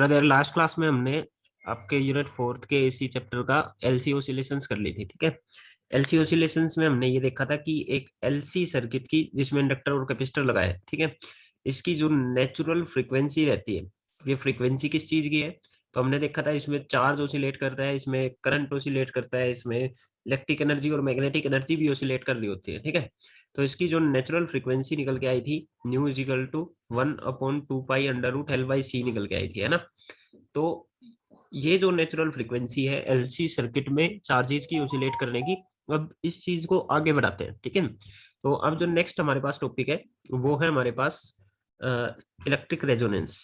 अगर last class में हमने आपके यूनिट फोर्थ के एसी चैप्टर का एलसी ऑसिलेशंस कर ली थी, ठीक है। एलसी ऑसिलेशंस में हमने ये देखा था कि एक एलसी सर्किट की जिसमें इंडक्टर और कैपेसिटर लगाए, ठीक है, इसकी जो नेचुरल फ्रीक्वेंसी रहती है, ये फ्रीक्वेंसी किस चीज की है। तो हमने देखा था इसमें चार्ज ऑसिलेट करता है, इसमें करंट ऑसिलेट करता है, इसमें इलेक्ट्रिक एनर्जी और मैग्नेटिक एनर्जी भी ऑसिलेट कर रही होती है, ठीक है। तो इसकी जो नेचुरल फ्रीक्वेंसी निकल के आई थी, nu is equal to 1/2 pi under root L/C निकल के आई थी, है ना। तो ये जो नेचुरल फ्रीक्वेंसी है एलसी सर्किट में चार्जेस की ओसिलेट करने की, अब इस चीज को आगे बढ़ाते हैं, ठीक है। तो अब जो नेक्स्ट हमारे पास टॉपिक है वो है हमारे पास इलेक्ट्रिक रेजोनेंस,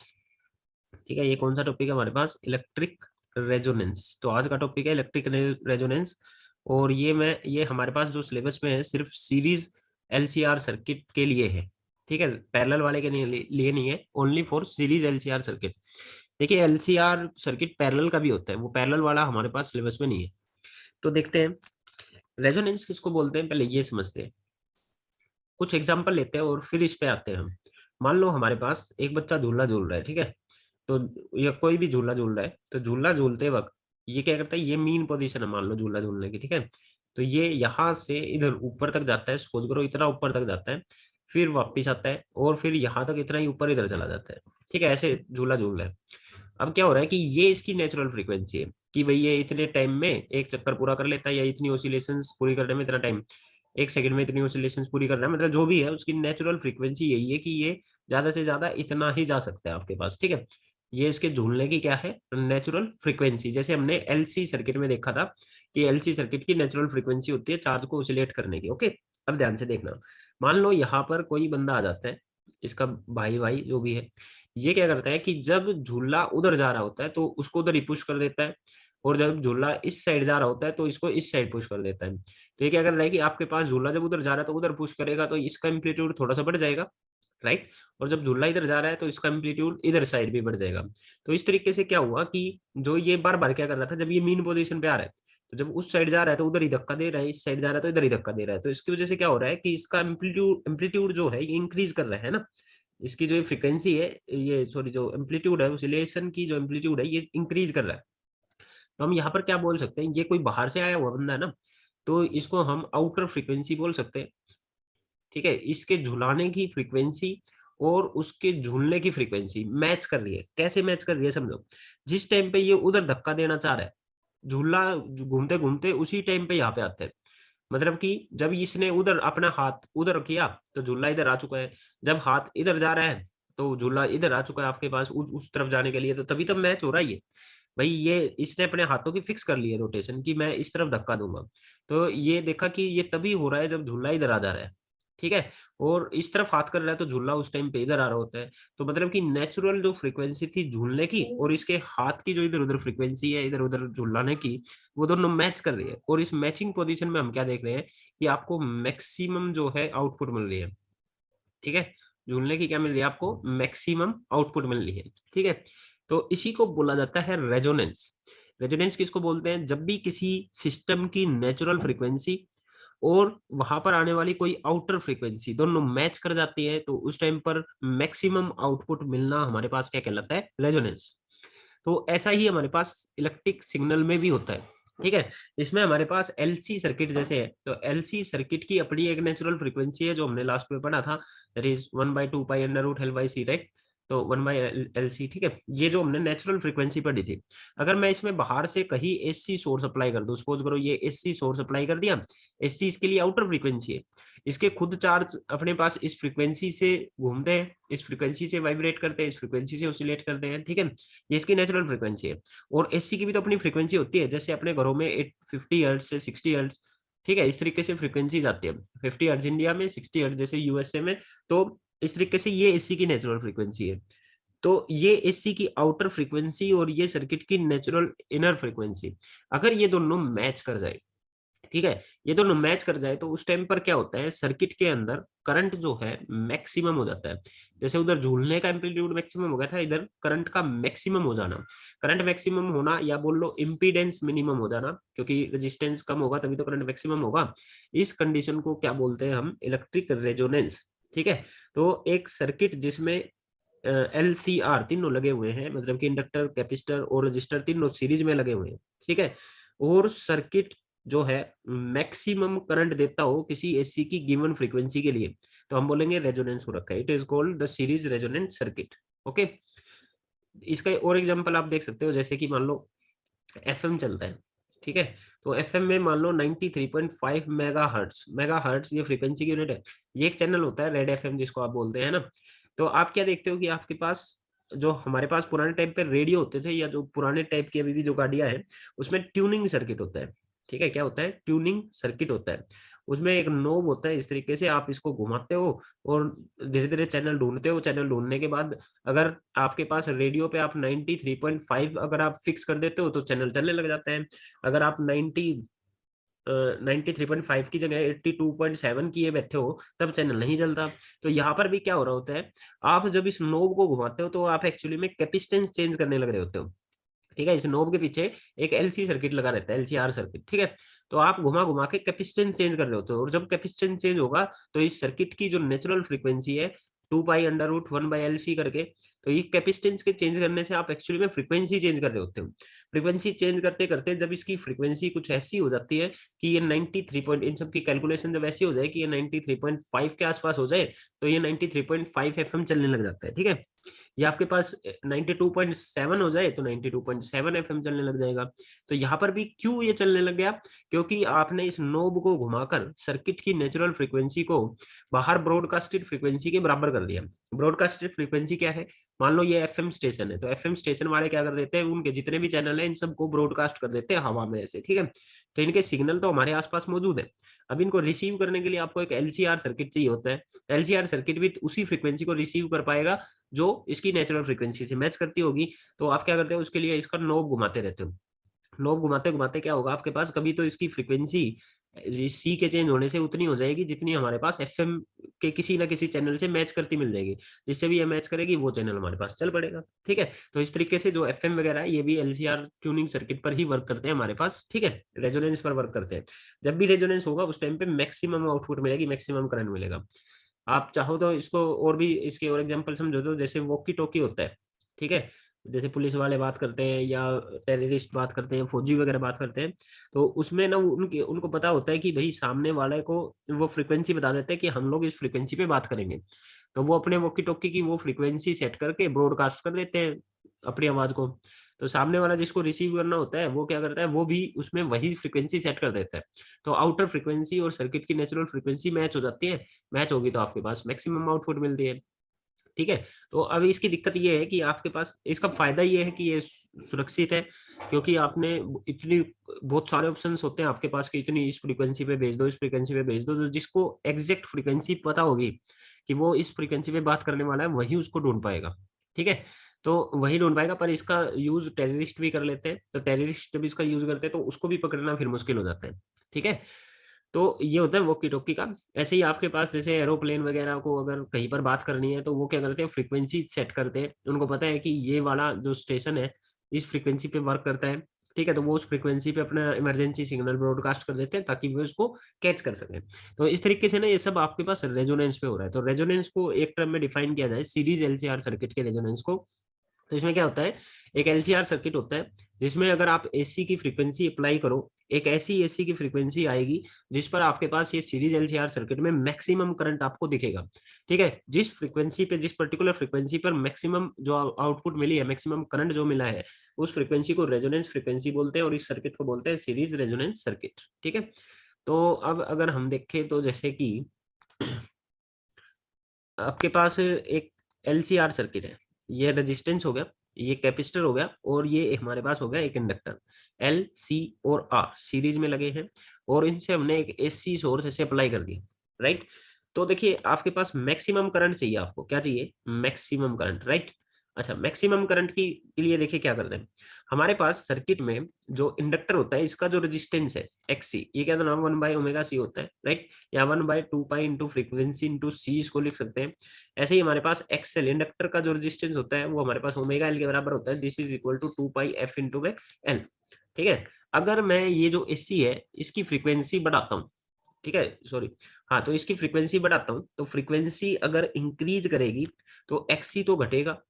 ठीक है। ये कौन सा टॉपिक है हमारे पास, इलेक्ट्रिक रेजोनेंस। तो आज का टॉपिक है इलेक्ट्रिक रेजोनेंस। और ये हमारे पास जो सिलेबस में है सिर्फ सीरीज एलसीआर सर्किट के लिए है, ठीक है। पैरेलल वाले के लिए नहीं है, only for series LCR circuit. देखिए एलसीआर सर्किट पैरेलल का भी होता है, वो पैरेलल वाला हमारे पास सिलेबस में नहीं है। तो देखते हैं रेजोनेंस किसको बोलते हैं, पहले ये समझते हैं। कुछ एग्जांपल लेते हैं और फिर इस पे आते हैं हम। मान लो हमारे पास एक बच्चा झूला झूल रहा है, ठीक है। तो या कोई भी झूला झूल रहा है, तो झूला झूलते वक्त ये क्या करता है, ये मीन पोजीशन है मान लो झूला झूलने की, ठीक है। तो ये यहाँ से इधर ऊपर तक जाता है, सपोज करो इतना ऊपर तक जाता है, फिर वापिस आता है और फिर यहाँ तक इतना ही ऊपर इधर चला जाता है, ठीक है। ऐसे झूला झूल रहा है। अब क्या हो रहा है कि ये इसकी नेचुरल फ्रीक्वेंसी है कि भाई ये इतने टाइम में एक चक्कर पूरा कर लेता है, या इतनी ऑसिलेशंस पूरी करने में इतना टाइम, एक सेकंड में इतनी ऑसिलेशंस पूरी करना है, मतलब जो भी है उसकी नेचुरल फ्रीक्वेंसी यही है कि ये ज्यादा से ज्यादा इतना ही जा सकता है आपके पास, ठीक है। ये इसके झूलने की क्या है, नेचुरल फ्रीक्वेंसी। जैसे हमने एलसी सर्किट में देखा था कि एलसी सर्किट की नेचुरल फ्रीक्वेंसी होती है चार्ज को ऑसिलेट करने की, ओके। अब ध्यान से देखना, मान लो यहाँ पर कोई बंदा आ जाता है, इसका भाई भाई जो भी है, ये क्या करता है कि जब झूला उधर जा रहा होता है तो उसको उधर ही पुश कर देता है, और जब झूला इस साइड जा रहा होता है तो इसको इस साइड पुश कर देता है। तो ये क्या कर रहा है कि आपके पास झूला जब उधर जा रहा है तो उधर पुश करेगा तो इसका एम्पलीट्यूड थोड़ा सा बढ़ जाएगा, राइट। और जब झूला इधर जा रहा है तो इसका एम्पलीट्यूड इधर साइड भी बढ़ जाएगा। तो इस तरीके से क्या हुआ कि जो ये बार बार क्या कर रहा था, जब ये मीन पोजीशन पे आ रहा है तो जब उस साइड जा रहा है तो उधर ही धक्का दे रहा है, इस साइड जा रहा है तो इधर ही धक्का दे रहा है। तो इसकी वजह से क्या हो रहा है कि इसका एम्पलीट्यूड एम्पलीट्यूड जो है ये इंक्रीज कर रहा है ना। इसकी जो फ्रीक्वेंसी है, ये सॉरी जो एम्पलीट्यूड है ऑसिलेशन की जो एम्पलीट्यूड है ये इंक्रीज कर रहा है। तो हम यहाँ पर क्या बोल सकते हैं, ये कोई बाहर से आया हुआ बंदा है ना, तो इसको हम आउटर फ्रीक्वेंसी बोल सकते हैं, ठीक है। इसके झुलाने की फ्रीक्वेंसी और उसके झूलने की फ्रीक्वेंसी मैच कर रही है। कैसे मैच कर रही है समझो, जिस टाइम पे ये उधर धक्का देना चाह रहा है, झूला घूमते घूमते उसी टाइम पे यहाँ पे आता है। मतलब कि जब इसने उधर अपना हाथ उधर किया तो झूला इधर आ चुका है, जब हाथ इधर जा रहा है तो झूला इधर आ चुका है आपके पास उस तरफ जाने के लिए। तो तभी तो मैच हो रहा है ये, भाई ये इसने अपने हाथों की फिक्स कर ली है रोटेशन कि मैं इस तरफ धक्का दूंगा। तो ये देखा कि ये तभी हो रहा है जब झूला इधर आ जा रहा है, ठीक है। और इस तरफ हाथ कर रहा है तो झूला उस टाइम पे इधर आ रहा होता है। तो मतलब कि नेचुरल जो फ्रीक्वेंसी थी झूलने की और इसके हाथ की जो इधर उधर फ्रीक्वेंसी है इधर उधर झुलाने की, वो दोनों मैच कर रही है। और इस मैचिंग पोजीशन में हम क्या देख रहे हैं कि आपको मैक्सिमम जो है आउटपुट मिल रही है, ठीक है। झूलने की क्या मिल रही है आपको, मैक्सिमम आउटपुट मिल रही है, ठीक है। तो इसी को बोला जाता है रेजोनेंस। रेजोनेंस किसको बोलते हैं, जब भी किसी सिस्टम की नेचुरल फ्रीक्वेंसी और वहां पर आने वाली कोई आउटर फ्रीक्वेंसी दोनों मैच कर जाती है तो उस टाइम पर मैक्सिमम आउटपुट मिलना हमारे पास क्या कहलाता है, रेजोनेंस। तो ऐसा ही हमारे पास इलेक्ट्रिक सिग्नल में भी होता है, ठीक है। इसमें हमारे पास एलसी सर्किट जैसे है, तो एलसी सर्किट की अपनी एक नेचुरल फ्रीक्वेंसी है जो हमने लास्ट में पढ़ा था, that is 1/2 pi under root L/C, right. तो 1/LC, ठीक है। ये जो हमने नेचुरल फ्रीक्वेंसी पढ़ी थी, अगर मैं इसमें बाहर से कहीं एसी सोर्स अप्लाई कर दूं, सपोज करो ये एसी सोर्स अप्लाई कर दिया, एसी इसके लिए आउटर फ्रीक्वेंसी है, इसके खुद चार्ज अपने पास इस फ्रीक्वेंसी से घूमते हैं, इस फ्रीक्वेंसी से वाइब्रेट करते हैं, इस फ्रीक्वेंसी से ऑसिलेट करते हैं, ठीक है। ये इसकी नेचुरल फ्रीक्वेंसी है। और एसी की भी तो अपनी फ्रीक्वेंसी होती है, जैसे अपने घरों में 50 हर्ट्ज से 60 हर्ट्ज, ठीक है, इस तरीके से फ्रीक्वेंसीज आती है। 50 हर्ट्ज इंडिया में, 60 हर्ट्ज जैसे यूएसए में। तो इस तरीके से ये एसी की नेचुरल फ्रीक्वेंसी है। तो ये एसी की आउटर फ्रीक्वेंसी और ये सर्किट की नेचुरल इनर फ्रीक्वेंसी, अगर ये दोनों मैच कर जाए, ठीक है, ये दोनों मैच कर जाए तो उस टाइम पर क्या होता है, सर्किट के अंदर करंट जो है मैक्सिमम हो जाता है। जैसे उधर झूलने का एम्पलीट्यूड मैक्सिमम हो गया था, इधर करंट का मैक्सिमम हो जाना। करंट मैक्सिमम होना या बोल लो इम्पीडेंस मिनिमम हो जाना, क्योंकि रेजिस्टेंस कम होगा तभी तो करंट मैक्सिमम होगा। इस कंडीशन को क्या बोलते हैं हम, इलेक्ट्रिक रेजोनेंस, ठीक है। तो एक सर्किट जिसमें LCR तीनों लगे हुए हैं, मतलब कि इंडक्टर, कैपेसिटर और रजिस्टर तीनों सीरीज में लगे हुए हैं, ठीक है। और सर्किट जो है मैक्सिमम करंट देता हो किसी एसी की गिवन फ्रीक्वेंसी के लिए, तो हम बोलेंगे रेजोनेंस हो रखा है, it is called the series resonant circuit. Okay, इसका और एग्जांपल आप देख सकते हो, जैसे कि मान लो एफएम चलता है, ठीक है। तो एफएम में मान लो 93.5 मेगा हर्ट्स ये फ्रीक्वेंसी की यूनिट है। ये एक चैनल होता है रेड एफएम जिसको आप बोलते हैं ना। तो आप क्या देखते हो कि आपके पास जो हमारे पास पुराने टाइम पे रेडियो होते थे, या जो पुराने टाइप की अभी भी जो गाड़ियां हैं, उसमें ट्यूनिंग सर्किट होता है, ठीक है। क्या होता है? ट्यूनिंग सर्किट होता है। उसमें एक नोब होता है, इस तरीके से आप इसको घुमाते हो और धीरे धीरे चैनल ढूंढते हो। चैनल ढूंढने के बाद अगर आपके पास रेडियो पे आप 93.5 अगर आप फिक्स कर देते हो तो चैनल चलने लग जाता है। अगर आप 93.5 की जगह 82.7 किए बैठे हो तब चैनल नहीं चलता। तो यहाँ पर भी क्या हो रहा होता है, आप जब इस नोब को घुमाते हो तो आप एक्चुअली में कैपेसिटेंस चेंज करने लग रहे होते हो, ठीक है। इस नोब के पीछे एक एलसी सर्किट लगा रहता है, LCR सर्किट, ठीक है। तो आप घुमा घुमा के कैपेसिटेंस चेंज कर रहे होते हो, और जब कैपेसिटेंस चेंज होगा तो इस सर्किट की जो नेचुरल फ्रीक्वेंसी है 2 पाई अंडर रूट 1/LC करके, तो ये कैपेसिटेंस के चेंज करने से आप एक्चुअली में फ्रीक्वेंसी चेंज कर रहे होते हो। फ्रीक्वेंसी चेंज करते करते जब इसकी फ्रीक्वेंसी कुछ ऐसी हो जाती है कि ये 93 पॉइंट, इन सब की कैलकुलेशन जब ऐसी हो जाए कि ये 93.5 के आसपास हो जाए, तो ये 93.5 FM चलने लग जाता है, ठीक है। ये आपके पास 92.7 हो जाए तो 92.7 FM चलने लग जाएगा। तो यहाँ पर भी क्यों ये चलने लग गया? क्योंकि आपने इस नोब को घुमाकर सर्किट की नेचुरल फ्रीक्वेंसी को बाहर ब्रॉडकास्टेड फ्रीक्वेंसी के बराबर कर दिया। ब्रॉडकास्टेड फ्रीक्वेंसी क्या है? मान लो ये एफएम स्टेशन है, तो एफएम स्टेशन वाले क्या कर देते हैं, उनके जितने भी चैनल हैं इन सबको ब्रॉडकास्ट कर देते हैं हवा में ऐसे, ठीक है। तो इनके सिग्नल तो हमारे आसपास मौजूद है। अब इनको रिसीव करने के लिए आपको एक LCR सर्किट चाहिए होता है। LCR सर्किट भी उसी फ्रीक्वेंसी को रिसीव कर पाएगा जो इसकी नेचुरल फ्रीक्वेंसी से मैच करती होगी। तो आप क्या करते हो, उसके लिए इसका नोब घुमाते रहते हो। नोब घुमाते घुमाते क्या होगा आपके पास, कभी तो इसकी फ्रीक्वेंसी सी के चेंज होने से उतनी हो जाएगी जितनी हमारे पास एफएम के किसी ना किसी चैनल से मैच करती मिल जाएगी। जिससे भी ये मैच करेगी वो चैनल हमारे पास चल पड़ेगा, ठीक है। तो इस तरीके से जो एफएम वगैरह है ये भी LCR ट्यूनिंग सर्किट पर ही वर्क करते हैं हमारे पास, ठीक है। रेजोनेंस पर वर्क करते हैं। जब भी रेजोनेंस होगा उस टाइम पे मैक्सिमम आउटपुट मिलेगी, मैक्सिमम करंट मिलेगा। आप चाहो तो इसको और भी इसके और एग्जांपल समझो, तो जैसे वॉकी टॉकी होता है, ठीक है। जैसे पुलिस वाले बात करते हैं या टेररिस्ट बात करते हैं, फौजी वगैरह बात करते हैं, तो उसमें ना उनके उनको पता होता है कि भाई सामने वाले को वो फ्रीक्वेंसी बता देते हैं कि हम लोग इस फ्रीक्वेंसी पे बात करेंगे। तो वो अपने वॉकी टॉकी की वो फ्रीक्वेंसी सेट करके ब्रॉडकास्ट कर देते हैं अपनी आवाज को। तो सामने वाला जिसको रिसीव करना होता है वो क्या करता है, वो भी उसमें वही फ्रीक्वेंसी सेट कर देता है। तो आउटर फ्रीक्वेंसी और सर्किट की नेचुरल फ्रीक्वेंसी मैच हो जाती है। मैच होगी तो आपके पास मैक्सिमम आउटपुट मिलती है, ठीक है। तो अभी इसकी दिक्कत ये है कि आपके पास, इसका फायदा ये है कि ये सुरक्षित है, क्योंकि आपने इतनी बहुत सारे ऑप्शंस होते हैं आपके पास कि इतनी इस फ्रीक्वेंसी पे भेज दो, इस फ्रीक्वेंसी पे भेज दो, तो जिसको एग्जैक्ट फ्रीक्वेंसी पता होगी कि वो इस फ्रीक्वेंसी पे बात करने वाला है वही उसको ढूंढ पाएगा, ठीक है। तो वही ढूंढ पाएगा, पर इसका यूज टेररिस्ट भी कर लेते हैं। तो टेररिस्ट जब इसका यूज करते हैं तो उसको भी पकड़ना फिर मुश्किल हो जाता है, ठीक है। तो ये होता है वॉकी टॉकी का। ऐसे ही आपके पास जैसे एरोप्लेन वगैरह को अगर कहीं पर बात करनी है तो वो क्या करते हैं, फ्रीक्वेंसी सेट करते हैं। उनको पता है कि ये वाला जो स्टेशन है इस फ्रीक्वेंसी पे वर्क करता है, ठीक है। तो वो उस फ्रीक्वेंसी पे अपना इमरजेंसी सिग्नल ब्रॉडकास्ट कर देते हैं ताकि वो इसको कैच कर सके। तो इस तरीके से ना ये सब आपके पास रेजोनेंस पे हो रहा है। तो रेजोनेंस को एक टर्म में डिफाइन किया जाए, सीरीज LCR सर्किट के रेजोनेंस को। तो इसमें क्या होता है, एक LCR सर्किट होता है जिसमें अगर आप AC की फ्रीक्वेंसी अप्लाई करो, एक ऐसी AC की फ्रीक्वेंसी आएगी जिस पर आपके पास ये सीरीज LCR सर्किट में मैक्सिमम करंट आपको दिखेगा, ठीक है। जिस फ्रीक्वेंसी पे, जिस पर्टिकुलर फ्रीक्वेंसी पर मैक्सिमम जो आउटपुट मिली है, मैक्सिमम करंट जो मिला है, उस फ्रीक्वेंसी को रेजोनेंस फ्रीक्वेंसी बोलते हैं और इस सर्किट को बोलते हैं सीरीज रेजोनेंस सर्किट, ठीक है। तो अब अगर हम देखें तो जैसे कि आपके पास एक LCR सर्किट है, ये रेजिस्टेंस हो गया, ये कैपेसिटर हो गया, और ये हमारे पास हो गया एक इंडक्टर। L, C और R सीरीज में लगे हैं, और इनसे हमने एक AC सोर्स ऐसे अप्लाई कर दिया, राइट। तो देखिए आपके पास मैक्सिमम करंट चाहिए, आपको क्या चाहिए, मैक्सिमम करंट, राइट। अच्छा, मैक्सिमम करंट की के लिए देखिए क्या करते हैं, हमारे पास सर्किट में जो इंडक्टर होता है इसका जो रेजिस्टेंस है XC, ये क्या नाम 1/ω/C होता है, राइट। या 1/2π इंटू फ्रीक्वेंसी इंटू C इसको लिख सकते हैं। ऐसे ही हमारे पास XL इंडक्टर का जो रेजिस्टेंस होता है वो हमारे पास ω/L के बराबर होता है। This is equal to 2πf into L, ठीक है। अगर मैं ये जो AC है इसकी फ्रीक्वेंसी बढ़ाता हूँ, ठीक है, सॉरी, हाँ, तो इसकी फ्रीक्वेंसी बढ़ाता हूँ, तो फ्रीक्वेंसी अगर इंक्रीज करेगी तो एक्सी तो घटेगा,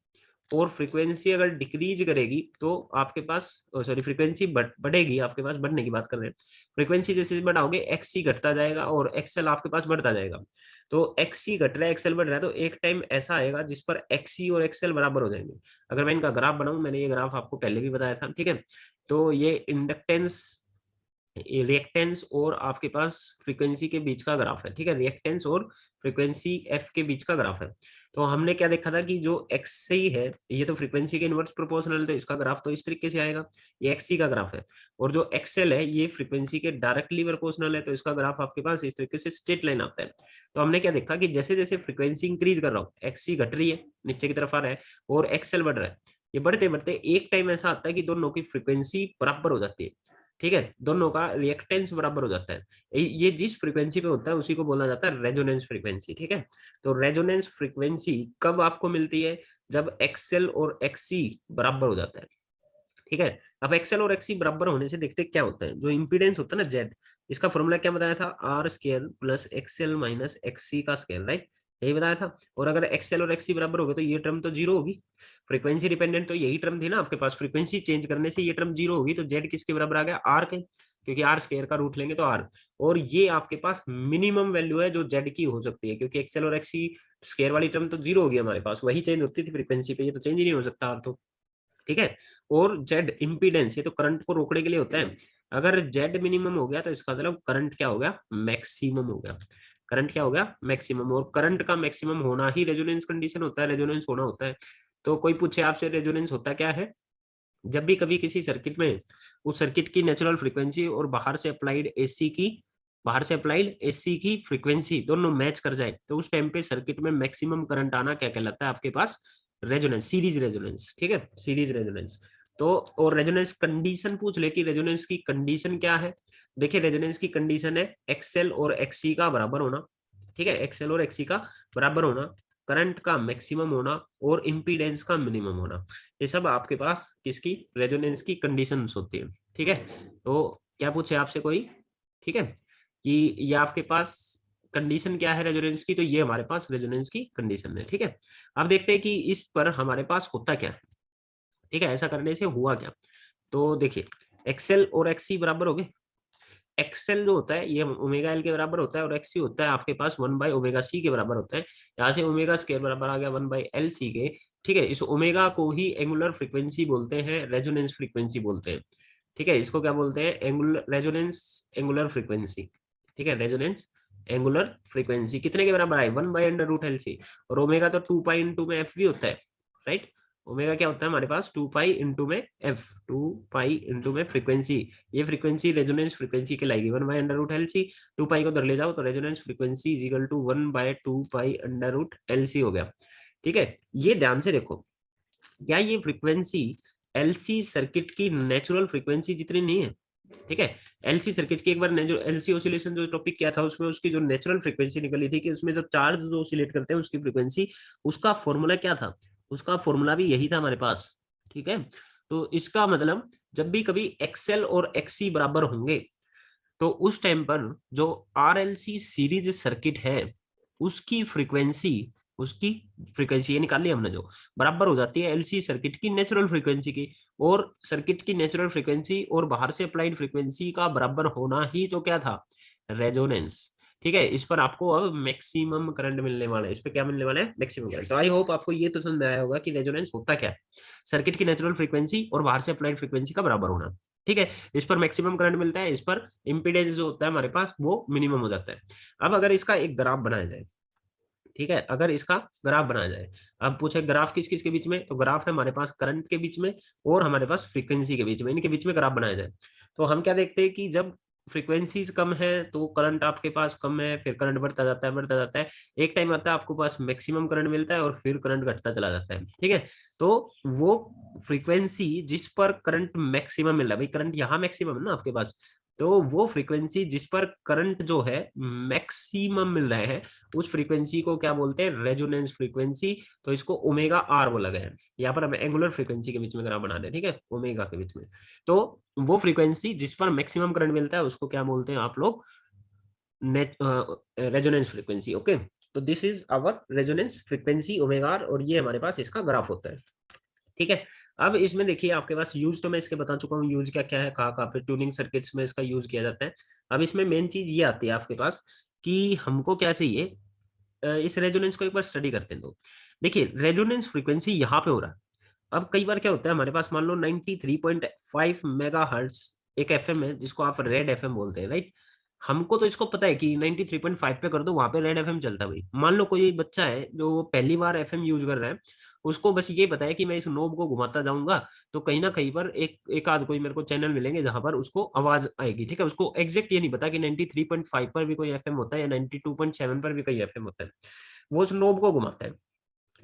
और फ्रीक्वेंसी अगर डिक्रीज करेगी तो आपके पास, सॉरी, फ्रीक्वेंसी बढ़ेगी, आपके पास बढ़ने की बात कर रहे हैं। फ्रीक्वेंसी जैसे बढ़ाओगे एक्सी घटता जाएगा और एक्सएल आपके पास बढ़ता जाएगा। तो एक्सी घट रहा है, एक्सएल बढ़ रहा है, तो एक टाइम ऐसा आएगा जिस पर एक्सी और एक्सएल बराबर हो जाएंगे। अगर मैं इनका ग्राफ बनाऊं, मैंने ये ग्राफ आपको पहले भी बताया था, ठीक है। तो ये इंडक्टेंस, रिएक्टेंस और आपके पास फ्रीक्वेंसी के बीच का ग्राफ है, ठीक है। रिएक्टेंस और फ्रीक्वेंसी एफ के बीच का ग्राफ है। तो हमने क्या देखा था कि जो एक्ससी है ये तो फ्रीक्वेंसी के इनवर्स प्रोपोर्शनल है, तो इसका ग्राफ तो इस तरीके से आएगा, ये एक्ससी का ग्राफ है। और जो एक्सएल है ये फ्रीक्वेंसी के डायरेक्टली प्रोपोर्शनल है, तो इसका ग्राफ आपके पास इस तरीके से स्ट्रेट लाइन आता है। तो हमने क्या देखा कि जैसे जैसे फ्रीक्वेंसी इंक्रीज कर रहा हूँ, एक्ससी घट रही है, नीचे की तरफ आ रहा है, और एक्सएल बढ़ रहा है, ये बढ़ते बढ़ते एक टाइम ऐसा आता है कि दोनों की फ्रीक्वेंसी बराबर हो जाती है, ठीक है, दोनों का रिएक्टेंस बराबर हो जाता है। ये जिस फ्रीक्वेंसी पे होता है उसी को बोला जाता है रेजोनेंस फ्रीक्वेंसी, ठीक है। तो रेजोनेंस फ्रीक्वेंसी कब आपको मिलती है, जब एक्सएल और एक्ससी बराबर हो जाता है, ठीक है। अब एक्सएल और एक्ससी बराबर होने से देखते क्या होता है, जो इंपीडेंस होता है ना जेड, इसका फॉर्मूला क्या बताया था, R square plus XL minus एक्ससी का स्क्वायर, राइट, यही बताया था। और अगर एक्सएल और एक्ससी बराबर हो गए तो ये टर्म तो जीरो होगी, फ्रीक्वेंसी डिपेंडेंट तो यही टर्म थी ना आपके पास, फ्रीक्वेंसी चेंज करने से ये टर्म जीरो होगी, तो जेड किसके बराबर आ गया, आर के, क्योंकि आर स्क्वायर का रूट लेंगे तो आर। और ये आपके पास मिनिमम वैल्यू है जो जेड की हो सकती है, क्योंकि एक्सएल और एक्ससी स्क्वायर वाली टर्म तो जीरो होगी हमारे पास, वही चेंज होती थी फ्रीक्वेंसी पे, ये तो चेंज ही नहीं हो सकता आर तो, ठीक है। और जेड इंपीडेंस, ये तो करंट को रोकने के लिए होता है। अगर जेड मिनिमम हो गया तो इसका मतलब करंट क्या हो गया, मैक्सिमम हो गया। करंट क्या हो गया, मैक्सिमम। और करंट का मैक्सिमम होना ही रेजोनेंस कंडीशन होता है, रेजोनेंस होना होता है। तो कोई पूछे आपसे रेजोनेंस होता क्या है, जब भी कभी किसी सर्किट में उस सर्किट की नेचुरल फ्रीक्वेंसी और बाहर से अप्लाइड एसी की फ्रीक्वेंसी दोनों मैच कर जाए, तो उस टाइम पे सर्किट में मैक्सिमम करंट आना क्या कहलाता है आपके पास, रेजोनेंस, सीरीज रेजोनेंस, ठीक है, सीरीज रेजोनेंस। तो और रेजोनेंस कंडीशन पूछ ले कि रेजोनेंस की कंडीशन क्या है, देखिए रेजोनेंस की कंडीशन है एक्सएल और एक्ससी का बराबर होना, ठीक है, एक्सएल और एक्ससी का बराबर होना, करंट का मैक्सिमम होना और इंपीडेंस का मिनिमम होना। ये सब आपके पास किसकी, रेजोनेंस की कंडीशंस होती है, ठीक है। तो क्या पूछे आपसे कोई, ठीक है, कि ये आपके पास कंडीशन क्या है रेजोनेंस की, तो ये हमारे पास रेजोनेंस की कंडीशन है, ठीक है। अब देखते हैं कि इस पर हमारे पास होता क्या है, ठीक है, ऐसा करने से हुआ क्या। तो देखिए एक्सएल और एक्ससी बराबर हो गए, एक्सएल जो होता है ये ओमेगा एल के बराबर होता है, और एक्ससी होता है आपके पास 1/ओमेगा सी के बराबर होता है। यहाँ से ओमेगा स्क्वायर बराबर आ गया 1/एल सी के, ठीक है। इस ओमेगा को ही एंगुलर फ्रीक्वेंसी बोलते हैं, रेजोनेंस फ्रीक्वेंसी बोलते हैं, ठीक है। इसको क्या बोलते हैं, एंगुलर रेजोनेंस एंगुलर फ्रीक्वेंसी, ठीक है, रेजोनेंस एंगुलर फ्रीक्वेंसी कितने के बराबर आई, 1/√एल सी। और ओमेगा तो 2 पाई इंटू में एफ भी होता है, राइट। ओमेगा क्या होता है हमारे पास, 2 पाई इंटू में फ्रीक्वेंसी, ये फ्रीक्वेंसी रेजोनेंस फ्रीक्वेंसी कहलाएगी, 1/√एल सी। 2 पाई को उधर ले जाओ तो resonance frequency is equal to 1/2 pi under root L C हो गया, ठीक है। ये ध्यान से देखो, क्या ये फ्रीक्वेंसी एलसी सर्किट की नेचुरल फ्रीक्वेंसी जितनी नहीं है, ठीक है। एलसी सर्किट की एक बार जो एलसी ऑसिलेशन जो टॉपिक किया था उसमें उसकी जो नेचुरल फ्रीक्वेंसी निकली थी कि उसमें जो चार्ज जो ऑसिलेट करते हैं उसकी फ्रीक्वेंसी, उसका फॉर्मूला क्या था, उसका फॉर्मूला भी यही था हमारे पास, ठीक है। तो इसका मतलब जब भी कभी एक्सएल और एक्ससी बराबर होंगे तो उस टाइम पर जो आरएलसी सीरीज सर्किट है उसकी फ्रीक्वेंसी, उसकी फ्रीक्वेंसी ये निकाल लिया हमने, जो बराबर हो जाती है एलसी सर्किट की नेचुरल फ्रीक्वेंसी की। और सर्किट की नेचुरल फ्रीक्वेंसी और बाहर से अप्लाइड फ्रीक्वेंसी का बराबर होना ही तो क्या था, रेजोनेंस, ठीक है। इस पर आपको अब मैक्सिमम करंट मिलने वाला है, इस पे क्या मिलने वाला है, मैक्सिमम करंट। तो आई होप आपको ये तो समझ में आया होगा कि रेजोनेंस होता क्या है, सर्किट की नेचुरल फ्रीक्वेंसी और बाहर से अप्लाइड फ्रीक्वेंसी का बराबर होना, ठीक है। इस पर मैक्सिमम करंट मिलता है, इस पर इंपीडेंस जो होता है हमारे पास वो मिनिमम हो जाता है। अब अगर इसका एक ग्राफ बनाया जाए, ठीक है, अगर इसका ग्राफ बनाया जाए, अब पूछे ग्राफ किस किस के बीच में, तो ग्राफ है हमारे पास करंट के बीच में और हमारे पास फ्रीक्वेंसी के बीच में, इनके बीच में ग्राफ बनाया जाए। तो हम क्या देखते हैं कि जब फ्रीक्वेंसीज कम है तो करंट आपके पास कम है, फिर करंट बढ़ता जाता है, बढ़ता जाता है, एक टाइम आता है आपके पास मैक्सिमम करंट मिलता है और फिर करंट घटता चला जाता है, ठीक है। तो वो फ्रीक्वेंसी जिस पर करंट मैक्सिमम मिल रहा है, भाई करंट यहाँ मैक्सिमम है ना आपके पास, तो वो फ्रीक्वेंसी जिस पर करंट जो है मैक्सिमम मिल रहा है उस फ्रीक्वेंसी को क्या बोलते हैं, रेजोनेंस फ्रीक्वेंसी। तो इसको ओमेगा आर बोला गया है, यहाँ पर हम एंगुलर फ्रीक्वेंसी के बीच में ग्राफ बना रहे हैं, ठीक है, ओमेगा के बीच में। तो वो फ्रीक्वेंसी जिस पर मैक्सिमम करंट मिलता है उसको क्या बोलते हैं आप लोग, रेजोनेंस फ्रीक्वेंसी, ओके। तो this is our resonance frequency omega R, और ये हमारे पास इसका ग्राफ होता है। ठीक है, अब इसमें देखिए आपके पास यूज तो मैं इसके बता चुका हूँ, यूज क्या क्या है, कहाँ कहाँ पे ट्यूनिंग सर्किट्स में इसका यूज किया जाता है। अब इसमें मेन चीज ये आती है आपके पास कि हमको क्या चाहिए, इस रेजोनेंस को एक बार स्टडी करते हैं। तो देखिए रेजोनेंस फ्रीक्वेंसी यहाँ पे हो रहा है। अब कई बार क्या होता है हमारे पास, मान लो 93.5 मेगा हर्ट्ज एक एफएम है जिसको आप रेड एफएम बोलते हैं, राइट। हमको तो इसको पता है कि 93.5 पे कर दो, वहां पे रेड एफएम चलता है भाई। मान लो कोई बच्चा है जो पहली बार एफएम यूज कर रहा है, उसको बस ये पता है कि मैं इस नोब को घुमाता जाऊंगा तो कहीं ना कहीं पर एक आध कोई मेरे को चैनल मिलेंगे जहां पर उसको आवाज आएगी। ठीक है, उसको एग्जैक्ट ये नहीं पता कि 93.5 पर भी कोई एफएम होता है या 92.7 पर भी कोई एफएम होता है। वो उस नोब को घुमाता है।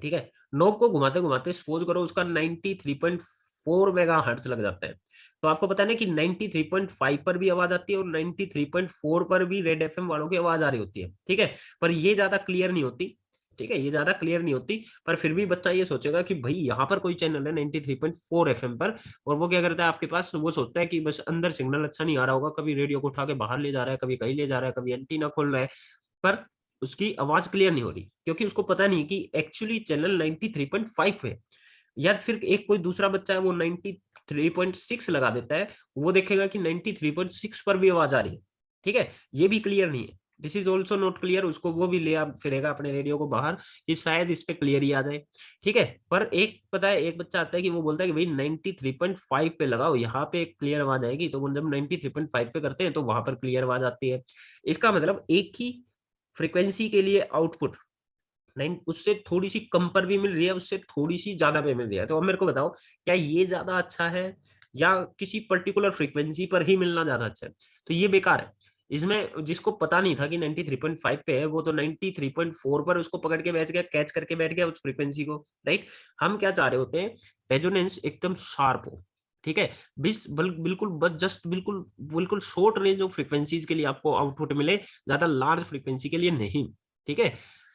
ठीक है, नोब को घुमाते घुमाते सपोज करो उसका 93.4 मेगा हर्ट्ज लग जाता है। तो आपको पता है ना कि 93.5 पर भी आवाज आती है और 93.4 पर भी रेड एफएम वालों की आवाज आ रही होती है। ठीक है, पर ये ज्यादा क्लियर नहीं होती। ठीक है, ये ज्यादा क्लियर नहीं होती, पर फिर भी बच्चा ये सोचेगा कि भाई यहाँ पर कोई चैनल है 93.4 एफएम पर, और वो क्या करता है आपके पास, वो सोचता है कि बस अंदर सिग्नल अच्छा नहीं आ रहा होगा, कभी रेडियो को उठा के बाहर ले जा रहा है, कभी कहीं ले जा रहा है, कभी एंटीना खोल रहा है, पर उसकी आवाज क्लियर नहीं हो रही क्योंकि उसको पता नहीं कि एक्चुअली चैनल 93.5 पे। या फिर एक कोई दूसरा बच्चा है वो 93.6 लगा देता है, वो देखेगा कि 93.6 पर भी आवाज आ रही है। ठीक है, ये भी क्लियर नहीं है, this is also not clear. उसको वो भी ले फिरेगा अपने रेडियो को बाहर कि शायद इस पे क्लियर ही आ जाए। ठीक है, पर एक पता है एक बच्चा आता है कि वो बोलता है कि भाई 93.5 पे लगाओ, यहाँ पे क्लियर आवाज आएगी। तो वो जब 93.5 पे करते हैं तो वहां पर क्लियर आवाज आती है। इसका मतलब एक ही फ्रीक्वेंसी के लिए आउटपुट नाइन उससे थोड़ी सी कम पर भी मिल रही है, उससे थोड़ी सी ज्यादा पे मिल रही है। तो अब मेरे को बताओ क्या ये ज्यादा अच्छा है या किसी पर्टिकुलर फ्रीक्वेंसी पर ही मिलना ज्यादा अच्छा है? तो ये बेकार है। इसमें जिसको पता नहीं था कि 93.5 पे है, वो तो 93.4 पर उसको पकड़ के बैठ गया, कैच करके बैठ गया उस फ्रीक्वेंसी को, राइट। हम क्या चाह रहे होते हैं, रेजोनेंस एकदम शार्प हो। ठीक है, बिल्कुल बस जस्ट बिल्कुल बिल्कुल शॉर्ट रेंज ऑफ फ्रीक्वेंसीज के लिए आपको आउटपुट मिले, ज्यादा लार्ज फ्रीक्वेंसी के लिए नहीं। ठीक है,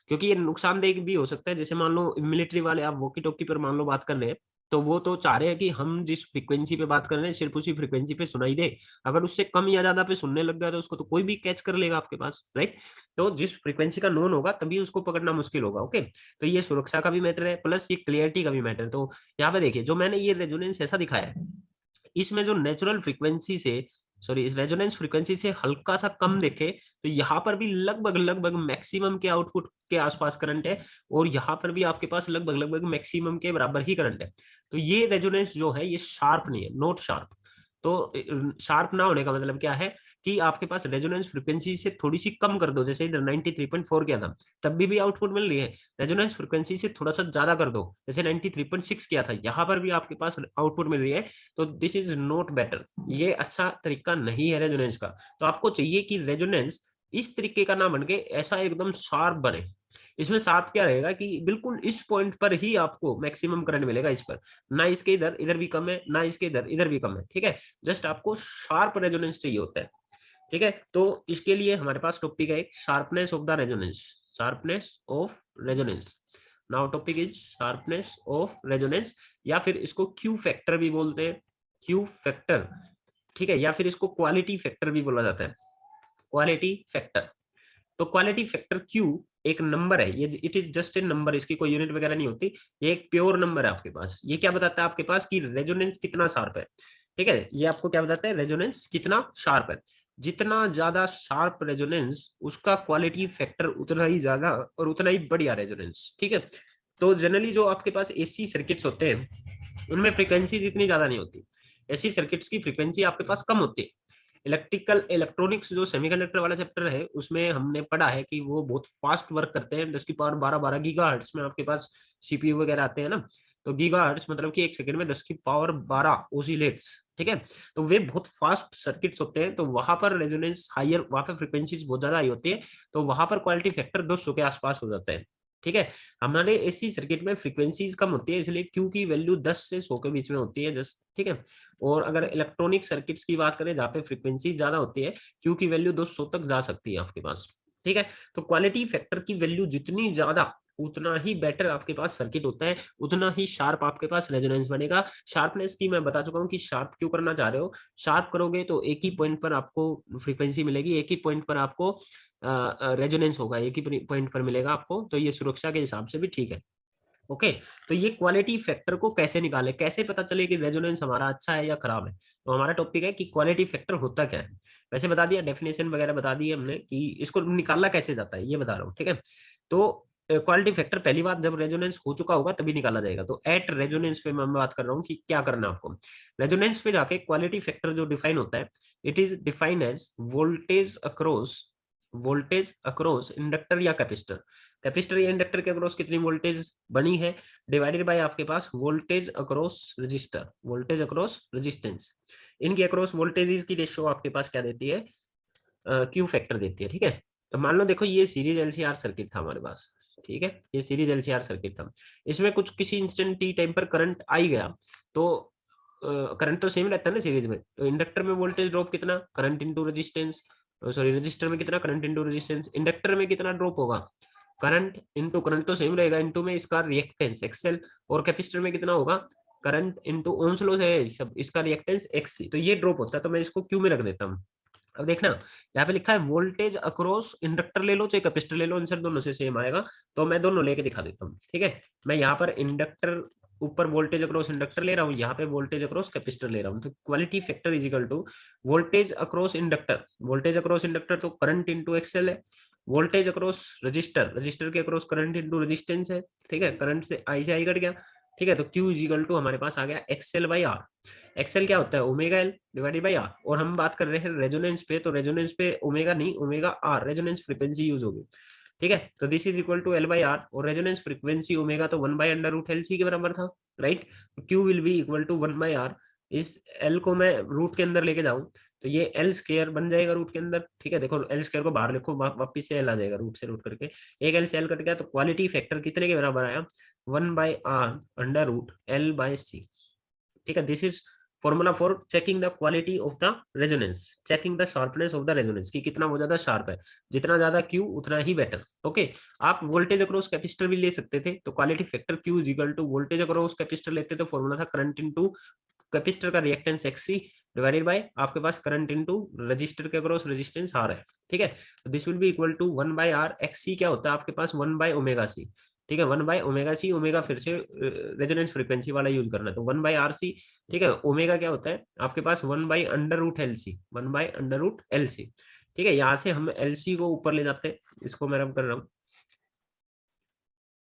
क्योंकि ये नुकसानदेह भी हो सकता है। जैसे मान लो मिलिट्री वाले आप वॉकी टॉकी पर मान लो बात कर रहे हैं, तो वो तो चाह रहे हैं कि हम जिस फ्रीक्वेंसी पे बात कर रहे हैं सिर्फ उसी फ्रीक्वेंसी पे सुनाई दे। अगर उससे कम या ज्यादा पे सुनने लग गया तो उसको तो कोई भी कैच कर लेगा आपके पास, राइट। तो जिस फ्रीक्वेंसी का नोन होगा तभी उसको पकड़ना मुश्किल होगा। ओके, तो ये सुरक्षा का भी मैटर है, प्लस ये क्लियरिटी का भी मैटर है। तो यहाँ पे देखिए जो मैंने ये रेजोनेंस ऐसा दिखाया है, इसमें जो नेचुरल फ्रीक्वेंसी से सॉरी इस रेजोनेंस फ्रीक्वेंसी से हल्का सा कम देखे तो यहाँ पर भी लगभग लगभग मैक्सिमम के आउटपुट के आसपास करंट है, और यहाँ पर भी आपके पास लगभग लगभग मैक्सिमम के बराबर ही करंट है। तो ये रेजोनेंस जो है ये शार्प नहीं है, नॉट शार्प। तो शार्प ना होने का मतलब क्या है कि आपके पास रेजोनेंस फ्रीक्वेंसी से थोड़ी सी कम कर दो, जैसे इधर 93.4 किया था तब भी आउटपुट मिल रही है। रेजोनेंस फ्रीक्वेंसी से थोड़ा सा ज्यादा कर दो, जैसे 93.6 किया था, यहाँ पर भी आपके पास आउटपुट मिल रही है। तो दिस इज नॉट बेटर, ये अच्छा तरीका नहीं है रेजोनेंस का। तो आपको चाहिए कि रेजोनेंस इस तरीके का ना बन के ऐसा एकदम शार्प बने। इसमें साथ क्या रहेगा कि बिल्कुल इस पॉइंट पर ही आपको मैक्सिमम करंट मिलेगा, इस पर ना इसके इधर इधर भी कम है, ना इसके इधर इधर भी कम है। ठीक है, जस्ट आपको शार्प रेजोनेंस चाहिए होता है। ठीक है, तो इसके लिए हमारे पास टॉपिक है एक sharpness of the resonance, sharpness of resonance. Now topic is sharpness of resonance, या फिर इसको क्यू फैक्टर भी बोलते हैं, क्यू फैक्टर। ठीक है, या फिर इसको क्वालिटी फैक्टर भी बोला जाता है, क्वालिटी फैक्टर। तो क्वालिटी फैक्टर क्यू एक नंबर है, ये it is just a number, इसकी कोई यूनिट वगैरह नहीं होती, ये एक प्योर नंबर है आपके पास। ये क्या बताता है आपके पास कि रेजोनेंस कितना शार्प है। ठीक है, ये आपको क्या बताता है, रेजोनेंस कितना शार्प है। जितना ज्यादा शार्प रेजोनेंस उसका क्वालिटी फैक्टर उतना ही ज्यादा और उतना ही बढ़िया रेजोनेंस। ठीक है, तो जनरली जो आपके पास एसी सर्किट्स होते हैं उनमें फ्रीक्वेंसी इतनी ज्यादा नहीं होती, एसी सर्किट्स की फ्रीक्वेंसी आपके पास कम होती है। इलेक्ट्रॉनिक्स जो सेमीकंडक्टर वाला चैप्टर है उसमें हमने पढ़ा है कि वो बहुत फास्ट वर्क करते हैं, 10 की पावर 12 गीगाहर्ट्ज में आपके पास सीपीयू वगैरह आते हैं ना। तो गीगाहर्ट्ज मतलब कि एक सेकंड में 10 की पावर 12 ओसिलेट्स। ठीक है, तो वे बहुत फास्ट सर्किट्स होते हैं, तो वहां पर रेजोनेंस हायर, वहां पर फ्रीक्वेंसीज बहुत ज्यादा हाई होती है, तो वहां पर क्वालिटी फैक्टर 200 के आसपास हो जाता है। ठीक है, हमारे एसी सर्किट में फ्रीक्वेंसीज कम होती है, इसलिए क्यू की वैल्यू 10 से 100 के बीच में होती है जस्ट। ठीक है, और अगर इलेक्ट्रॉनिक सर्किट्स की बात करें जहाँ पे फ्रीक्वेंसी ज्यादा होती है, क्यू की वैल्यू 200 तक जा सकती है आपके पास। ठीक है, तो क्वालिटी फैक्टर की वैल्यू जितनी ज्यादा उतना ही बेटर आपके पास सर्किट होता है, उतना ही शार्प आपके पास रेजोनेंस बनेगा। शार्पनेस की मैं बता चुका हूँ कि शार्प क्यों करना चाह रहे हो। शार्प करोगे तो एक ही पॉइंट पर आपको फ्रीक्वेंसी मिलेगी, एक ही पॉइंट पर आपको रेजोनेंस होगा, एक ही पॉइंट पर मिलेगा आपको, तो ये सुरक्षा के हिसाब से भी ठीक है। ओके, तो ये क्वालिटी फैक्टर को कैसे निकाले, कैसे पता चले कि रेजोनेंस हमारा अच्छा है या खराब है। तो हमारा टॉपिक है कि क्वालिटी फैक्टर होता क्या है। वैसे बता दिया, डेफिनेशन वगैरह बता दी हमने कि इसको निकालना कैसे जाता है, ये बता रहा हूँ, ठीक है। तो क्वालिटी फैक्टर पहली बात जब रेजोनेंस हो चुका होगा तभी निकाला जाएगा। तो एट रेजोनेंस पे मैं बात कर रहा हूँ कि क्या करना आपको। रेजोनेंस पे जाके क्वालिटी फैक्टर जो डिफाइन होता है, it is defined as voltage across inductor या कैपेसिटर। कैपेसिटर या इंडक्टर के अक्रॉस कितनी वोल्टेज बनी है, डिवाइडेड बाय आपके पास voltage across resistor, voltage across resistance. इनकी अक्रॉस वोल्टेज की रेशियो आपके पास क्या देती है, क्यू फैक्टर देती है, ठीक है। तो मान लो देखो ये सीरीज एलसीआर सर्किट था हमारे पास, ठीक है, ये सीरीज एलसीआर सर्किट था। इसमें कुछ किसी इंस्टेंट टी टाइम पर करंट आई गया, तो करंट तो सेम रहता है ना सीरीज में, तो इंडक्टर में वोल्टेज ड्रॉप कितना, current into resistance, sorry register में कितना, करंट इंटू रेजिस्टेंस। इंडक्टर में कितना ड्रॉप होगा, करंट इंटू करंट तो सेम रहेगा, इंटू में इसका रिएक्टेंस एक्सएल। और कैपेसिटर में कितना होगा, करंट इंटू ओम्स लॉ है सब, इसका रिएक्टेंस एक्सी। तो ये ड्रॉप होता है, तो मैं इसको क्यू में रख देता हूँ। अब देखना यहाँ पे लिखा है वोल्टेज अक्रॉस इंडक्टर ले लो चाहे कैपेसिटर ले लो, आंसर दोनों से सेम आएगा। तो मैं दोनों लेके दिखा देता हूँ, ठीक है। मैं यहाँ पर इंडक्टर ऊपर वोल्टेज अक्रॉस इंडक्टर ले रहा हूँ, यहाँ पे वोल्टेज अक्रॉस कैपेसिटर ले रहा हूँ। तो quality factor is equal to voltage across inductor, voltage across inductor तो करंट इंटू एक्सएल है। वोल्टेज अक्रॉस रजिस्टर, रजिस्टर के अक्रॉस करंट इंटू रेजिस्टेंस है, ठीक है। करंट से आई कट गया, ठीक है। तो क्यू इज इक्वल टू हमारे पास आ गया एक्सएल बाई आर। एक्सएल क्या होता है, omega L divided by R. और हम बात कर रहे हैं रेजोनेंस पे, तो रेजोनेंस पे ओमेगा नहीं omega R resonance frequency use होगी, ठीक है। तो this is equal to L by R, और रेजोनेंस फ्रीक्वेंसी ओमेगा तो 1/√LC के बराबर था, right. Q will be equal to 1/r। इस एल को मैं रूट के अंदर लेके जाऊं तो ये एल स्क्वायर बन जाएगा रूट के अंदर, ठीक है। देखो एल स्क्वायर को बाहर लिखो, वापिस से एल आ जाएगा, रूट से रूट करके एक एल से एल कट गया। तो क्वालिटी फैक्टर कितने के बराबर आया, 1/r/L/C, ठीक है। This is formula for checking the quality of the resonance, checking the sharpness of the resonance कि कितना वो ज्यादा शार्प है, जितना ज्यादा क्यू उतना ही बेटर। ओके, आप वोल्टेज अक्रॉस कैपेसिटर भी ले सकते थे, तो quality factor Q is equal to voltage across capacitor लेते तो फॉर्मूला था करंट इनटू कैपेसिटर का रिएक्टेंस एक्सी डिवाइडेड बाय आपके पास करंट इनटू रजिस्टर के अक्रॉस रेजिस्टेंस आर है, ठीक है। This will be equal to 1/r। XC क्या होता है आपके पास 1/ω/c, ठीक है। 1/ω/c, ओमेगा फिर से रेजोनेंस फ्रीक्वेंसी वाला यूज करना है, तो 1/RC, ठीक है। ओमेगा क्या होता है आपके पास 1/√LC, 1/√LC, ठीक है। यहाँ से हम LC को ऊपर ले जाते हैं, इसको मैं रब कर रहा हूँ।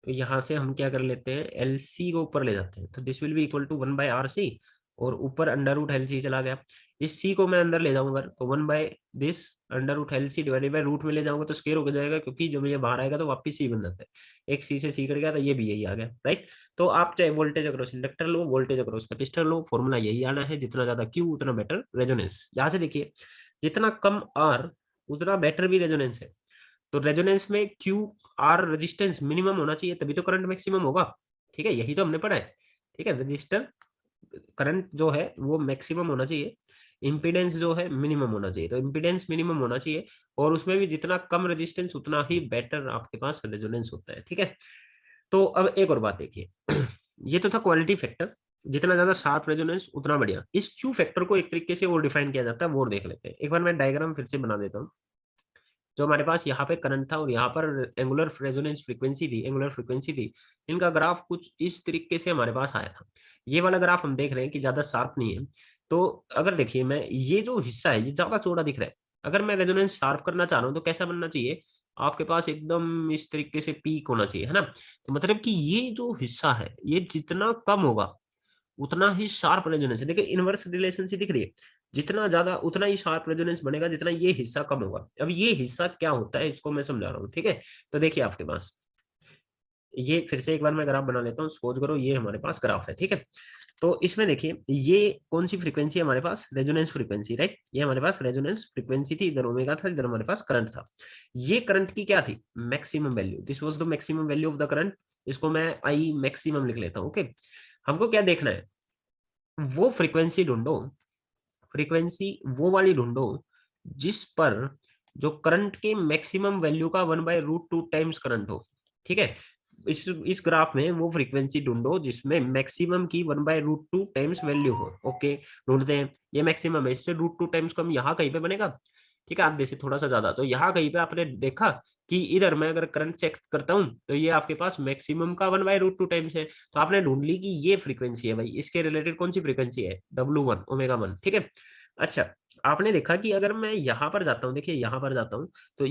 तो यहाँ से हम क्या कर लेते हैं, LC को ऊपर ले जाते हैं, तो this will be equal to 1/RC, और ऊपर √LC चला गया। इस C को मैं अंदर ले जाऊंगा तो 1/this √LC divided by root में ले जाऊंगा तो स्क्वायर हो जाएगा, क्योंकि जब ये बाहर आएगा तो वापिस C बन जाता है। एक C से C कट गया तो ये भी यही आ गया, राइट। तो आप चाहे वोल्टेज अक्रॉस इंडक्टर लो, वोल्टेज अक्रॉस कैपेसिटर लो, फॉर्मूला यही आना है, जितना ज्यादा Q उतना बेटर रेजोनेंस। यहाँ से देखिए जितना कम R उतना बेटर भी रेजोनेंस है। तो रेजोनेंस में क्यू आर रेजिस्टेंस मिनिमम होना चाहिए, तभी तो करंट मैक्सिमम होगा, ठीक है। यही तो हमने पढ़ा है, ठीक है। रजिस्टर करंट जो है वो मैक्सिमम होना चाहिए, इम्पीडेंस जो है मिनिमम होना चाहिए, तो इम्पीडेंस मिनिमम होना चाहिए, और उसमें भी जितना कम रेजिस्टेंस उतना ही बेटर आपके पास रेजोनेंस होता है, ठीक है। तो अब एक और बात देखिए ये तो था क्वालिटी फैक्टर, जितना ज्यादा शार्प रेजोनेंस उतना बढ़िया। इस क्यू फैक्टर को एक तरीके से और डिफाइन किया जाता है, वो देख लेते हैं एक बार। मैं डायग्राम फिर से बना देता हूँ। जो हमारे पास यहाँ पे करंट था और यहाँ पर एंगुलर रेजोनेंस फ्रीक्वेंसी थी, एंगुलर फ्रीक्वेंसी थी, इनका ग्राफ कुछ इस तरीके से हमारे पास आया था। ये वाला ग्राफ हम देख रहे हैं कि ज्यादा शार्प नहीं है। तो अगर देखिए मैं ये जो हिस्सा है ये ज्यादा चौड़ा दिख रहा है, अगर मैं रेजोनेंस शार्प करना चाह रहा हूँ तो कैसा बनना चाहिए, आपके पास एकदम इस तरीके से पीक होना चाहिए, है ना। तो मतलब कि ये जो हिस्सा है ये जितना कम होगा उतना ही शार्प रेजोनेंस है। देखिए इनवर्स रिलेशन से दिख रही है, जितना ज्यादा उतना ही शार्प रेजोनेंस बनेगा जितना ये हिस्सा कम होगा। अब ये हिस्सा क्या होता है इसको मैं समझा रहा हूँ, ठीक है। तो देखिए आपके पास ये फिर से एक बार मैं ग्राफ बना लेता हूँ, सपोज करो ये हमारे पास ग्राफ है, ठीक है। तो इसमें देखिए ये कौन सी फ्रीक्वेंसी है हमारे पास, रेजोनेंस फ्रीक्वेंसी, राइट। ये हमारे पास रेजोनेंस फ्रीक्वेंसी थी, इधर ओमेगा था, इधर हमारे पास करंट था। ये करंट की क्या थी, maximum value, this was the maximum value of the current. इसको मैं आई मैक्सिमम लिख लेता हूँ, ओके। हमको क्या देखना है, वो फ्रीक्वेंसी ढूंढो, फ्रीक्वेंसी वो वाली ढूंढो जिस पर जो करंट के मैक्सिमम वैल्यू का 1/√2 टाइम्स करंट हो, ठीक है। इस ग्राफ में वो फ्रीक्वेंसी ढूंढो जिसमें मैक्सिमम की 1/√2 टाइम्स वैल्यू हो। ओके, ढूंढते हैं, ये मैक्सिमम है, इससे √2 टाइम्स कम यहाँ कहीं पे बनेगा, ठीक है, आधे से थोड़ा सा ज्यादा। तो यहाँ कहीं पे आपने देखा कि इधर मैं अगर करंट चेक करता हूँ तो ये आपके पास मैक्सिमम का 1/√2 टाइम्स है। तो आपने ढूंढ ली कि ये फ्रीक्वेंसी है भाई, इसके रिलेटेड कौन सी फ्रीक्वेंसी है, W1 ओमेगा 1, ठीक है। अच्छा, आपने देखा कि अगर मैं यहाँ पर जाता हूँ, देखिए यहाँ पर जाता हूँ, तो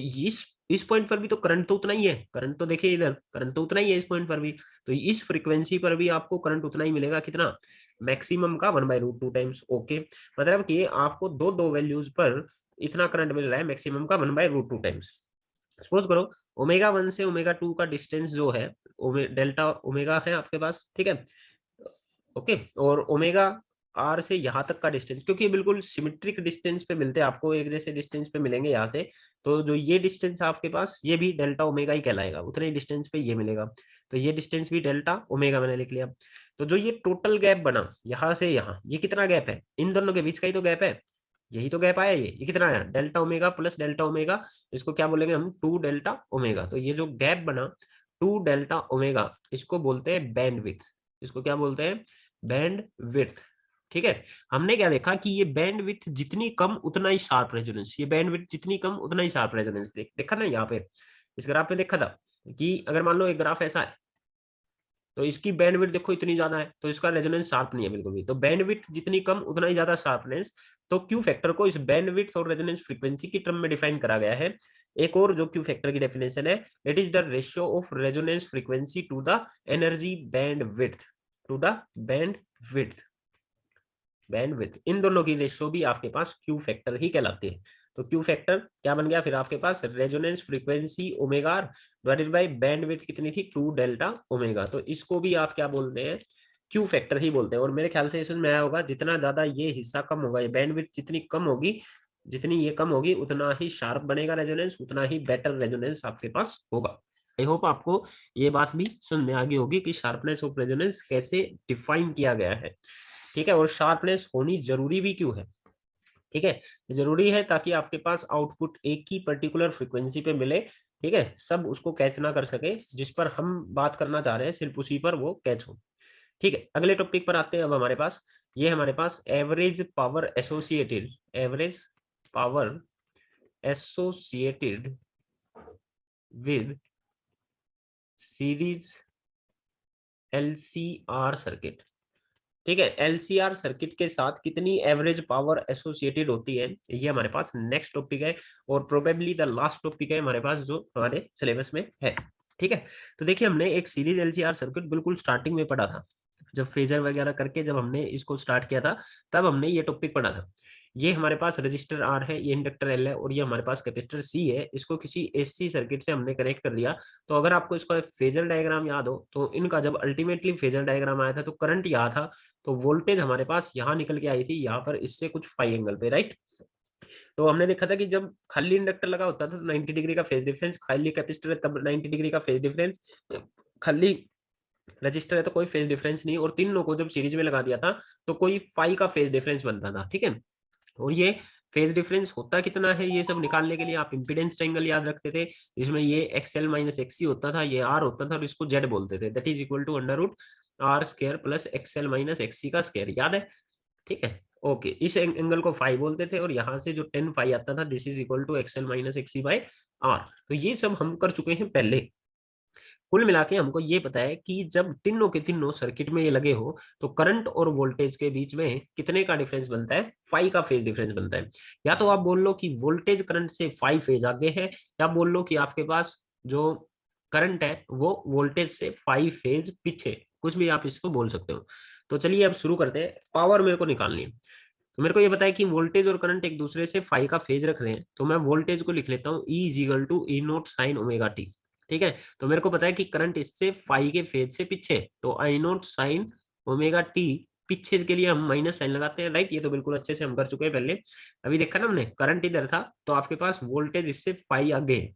इस पॉइंट पर भी तो करंट तो उतना ही है, करंट तो देखिए इधर करंट तो उतना ही है इस पॉइंट पर भी। तो इस फ्रीक्वेंसी पर भी आपको करंट उतना ही मिलेगा, कितना, मैक्सिमम का 1/√2 टाइम्स। ओके, मतलब कि आपको दो दो वैल्यूज पर इतना करंट मिल रहा है मैक्सिमम का 1/√2 टाइम्स। सपोज करो ओमेगा 1 से ओमेगा 2 का डिस्टेंस जो है, डेल्टा ओमेगा है आपके पास, ठीक है। ओके, और ओमेगा आर से यहाँ तक का डिस्टेंस, क्योंकि बिल्कुल सिमेट्रिक डिस्टेंस पे मिलते हैं आपको, एक जैसे डिस्टेंस पे मिलेंगे यहाँ से। तो जो ये डिस्टेंस आपके पास, ये भी डेल्टा ओमेगा ही कहलाएगा, उतने ही डिस्टेंस पे ये मिलेगा। तो ये डिस्टेंस भी डेल्टा ओमेगा मैंने लिख लिया। तो जो ये टोटल गैप बना यहाँ से यहाँ, ये कितना गैप है, इन दोनों के बीच का ही तो गैप है, यही तो गैप आया, ये कितना आया, delta omega plus delta omega, इसको क्या बोलेंगे हम, 2 डेल्टा ओमेगा। तो ये जो गैप बना 2 डेल्टा ओमेगा, इसको बोलते हैं बैंड विड्थ, इसको क्या बोलते हैं, बैंड विड्थ, ठीक है। हमने क्या देखा कि ये बैंड विड्थ जितनी कम उतना ही शार्प रेजोनेंस, ये बैंड विड्थ जितनी कम उतना ही शार्प रेजोनेंस, देखा ना यहाँ पे, इस ग्राफ पे देखा था कि अगर मान लो एक ग्राफ ऐसा है तो इसकी बैंडविड्थ देखो इतनी ज्यादा है, तो इसका रेजोनेंस शार्प नहीं है बिल्कुल भी। तो बैंडविड्थ जितनी कम उतना ही ज्यादा शार्पनेस। तो क्यू फैक्टर को इस बैंडविड्थ और रेजोनेंस फ्रीक्वेंसी की टर्म में डिफाइन करा गया है। एक और जो क्यू फैक्टर की डेफिनेशन है, it is the ratio of resonance frequency to the energy bandwidth, to the bandwidth, bandwidth, इन दोनों की रेशियो भी आपके पास क्यू फैक्टर ही कहलाती है। तो क्यू फैक्टर क्या बन गया फिर आपके पास, resonance frequency omega divided by bandwidth कितनी थी, 2 डेल्टा ओमेगा। तो इसको भी आप क्या बोलते हैं, क्यू फैक्टर ही बोलते हैं। और मेरे ख्याल से इसमें आया होगा, जितना ज्यादा ये हिस्सा कम होगा, ये बैंडविड्थ जितनी कम होगी, जितनी ये कम होगी, उतना ही शार्प बनेगा रेजोनेंस, उतना ही बेटर रेजोनेंस आपके पास होगा। आई होप आपको ये बात भी समझ में आ गई होगी कि शार्पनेस ऑफ रेजोनेंस कैसे डिफाइन किया गया है, ठीक है। और शार्पनेस होनी जरूरी भी क्यों है, ठीक है, जरूरी है ताकि आपके पास आउटपुट एक ही पर्टिकुलर फ्रीक्वेंसी पे मिले, ठीक है, सब उसको कैच ना कर सके, जिस पर हम बात करना चाह रहे हैं सिर्फ उसी पर वो कैच हो, ठीक है। अगले टॉपिक पर आते हैं। अब हमारे पास ये, हमारे पास average power associated, average power associated with series LCR circuit, ठीक है। एलसीआर सर्किट के साथ कितनी एवरेज पावर एसोसिएटेड होती है, ये हमारे पास नेक्स्ट टॉपिक है, और प्रोबेबली द लास्ट टॉपिक है हमारे पास जो हमारे सिलेबस में है, ठीक है। तो देखिए हमने एक सीरीज एलसीआर सर्किट बिल्कुल स्टार्टिंग में पढ़ा था, जब फेजर वगैरह करके जब हमने इसको स्टार्ट किया था, तब हमने ये टॉपिक पढ़ा था। ये हमारे पास रजिस्टर आर है, ये इंडक्टर एल है, और ये हमारे पास कैपेसिटर सी है। इसको किसी एसी सर्किट से हमने कनेक्ट कर दिया। तो अगर आपको इसका फेजर डायग्राम याद हो, तो इनका जब अल्टीमेटली फेजर डायग्राम आया था तो करंट यहाँ था, तो वोल्टेज हमारे पास यहाँ निकल के आई थी, यहाँ पर इससे कुछ फाई एंगल पे, राइट। तो हमने देखा था कि जब खाली इंडक्टर लगा होता था तो 90 डिग्री का फेज डिफरेंस, खाली कैपेसिटर है तब 90 डिग्री का फेज डिफरेंस, खाली रजिस्टर है तो कोई फेज डिफरेंस नहीं, और तीनों को जब सीरीज में लगा दिया था तो कोई फाई का फेज डिफरेंस बनता था, ठीक है। और ये फेज डिफरेंस होता कितना है, ये सब निकालने के लिए आप इंपीडेंस ट्रायंगल याद रखते थे, जिसमें ये एक्सएल माइनस एक्सी होता था, ये आर होता था, और इसको जेड बोलते थे, that is equal to under root R² plus XL minus XC का स्क्वायर, याद है, ठीक है। ओके, इस एंगल को फाई बोलते थे, और यहाँ से जो 10 फाई आता था, this is equal to XL minus XC by R. तो ये सब हम कर चुके हैं पहले। कुल मिला के हमको ये पता है कि जब तीनों के तीनों सर्किट में ये लगे हो तो करंट और वोल्टेज के बीच में कितने का डिफरेंस बनता है, फाई का फेज डिफरेंस बनता है। या तो आप बोल लो कि वोल्टेज करंट से फाई फेज आगे है, या बोल लो कि आपके पास जो करंट है वो वोल्टेज से फाई फेज पीछे, कुछ भी आप इसको बोल सकते हो। तो चलिए अब शुरू करते हैं। पावर मेरे को निकालनी है, तो मेरे को ये बताया कि वोल्टेज और करंट एक दूसरे से फाई का फेज रख रहे हैं, तो मैं वोल्टेज को लिख लेता हूँ E is equal to E naught sine omega T, ठीक है। तो मेरे को पता है कि करंट इससे फाई के फेज से पीछे, तो आई नोट साइन ओमेगा टी, पीछे के लिए हम माइनस साइन लगाते हैं, राइट। ये तो बिल्कुल अच्छे से हम कर चुके हैं पहले। अभी देखा ना हमने, करंट इधर था तो आपके पास वोल्टेज इससे फाई आगे है,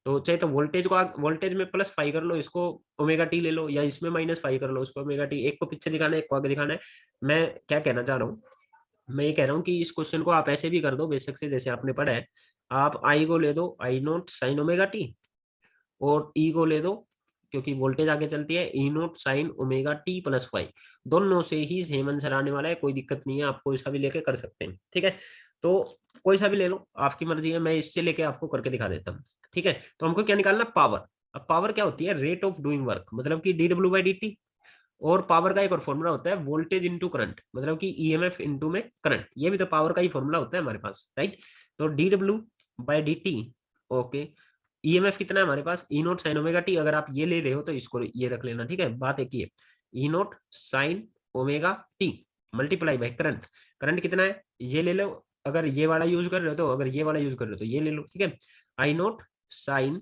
तो चाहे तो वोल्टेज को वोल्टेज में प्लस फाई कर लो, इसको ओमेगा टी ले लो, या इसमें माइनस फाई कर लो, इसको ओमेगा टी। एक को पीछे दिखाना है, एक को आगे दिखाना है। मैं क्या कहना चाह रहा हूँ, मैं ये कह रहा हूँ कि इस क्वेश्चन को आप ऐसे भी कर दो बेशक से, जैसे आपने पढ़ा है। आप आई को ले दो आई नोट साइन ओमेगा टी, और ई को ले दो क्योंकि वोल्टेज आगे चलती है, E naught sine omega t plus phi, दोनों से ही सेम आंसर आने वाला है, कोई दिक्कत नहीं है, आप कोई सा भी लेके कर सकते हैं। ठीक है, तो कोई सा भी ले लो, आपकी मर्जी है, मैं इससे लेके आपको करके दिखा देता हूँ। ठीक है, तो हमको क्या निकालना, पावर। अब पावर क्या होती है, रेट ऑफ डूइंग वर्क, मतलब कि D W by D T. और पावर का एक और फॉर्मूला होता है वोल्टेज इंटू करंट, मतलब कि ईएमएफ इंटू में करंट, ये भी तो पावर का ही फॉर्मूला होता है हमारे पास, राइट। तो D W by D T, okay, EMF कितना है हमारे पास, E naught sine omega T, अगर आप ये ले रहे हो तो इसको ये रख लेना। ठीक है, बात एक ही है, E naught sine omega t multiply by current, current कितना है ये ले लो, अगर ये वाला यूज कर रहे हो तो, अगर ये वाला यूज कर रहे हो तो ये ले लो। ठीक है, I naught sine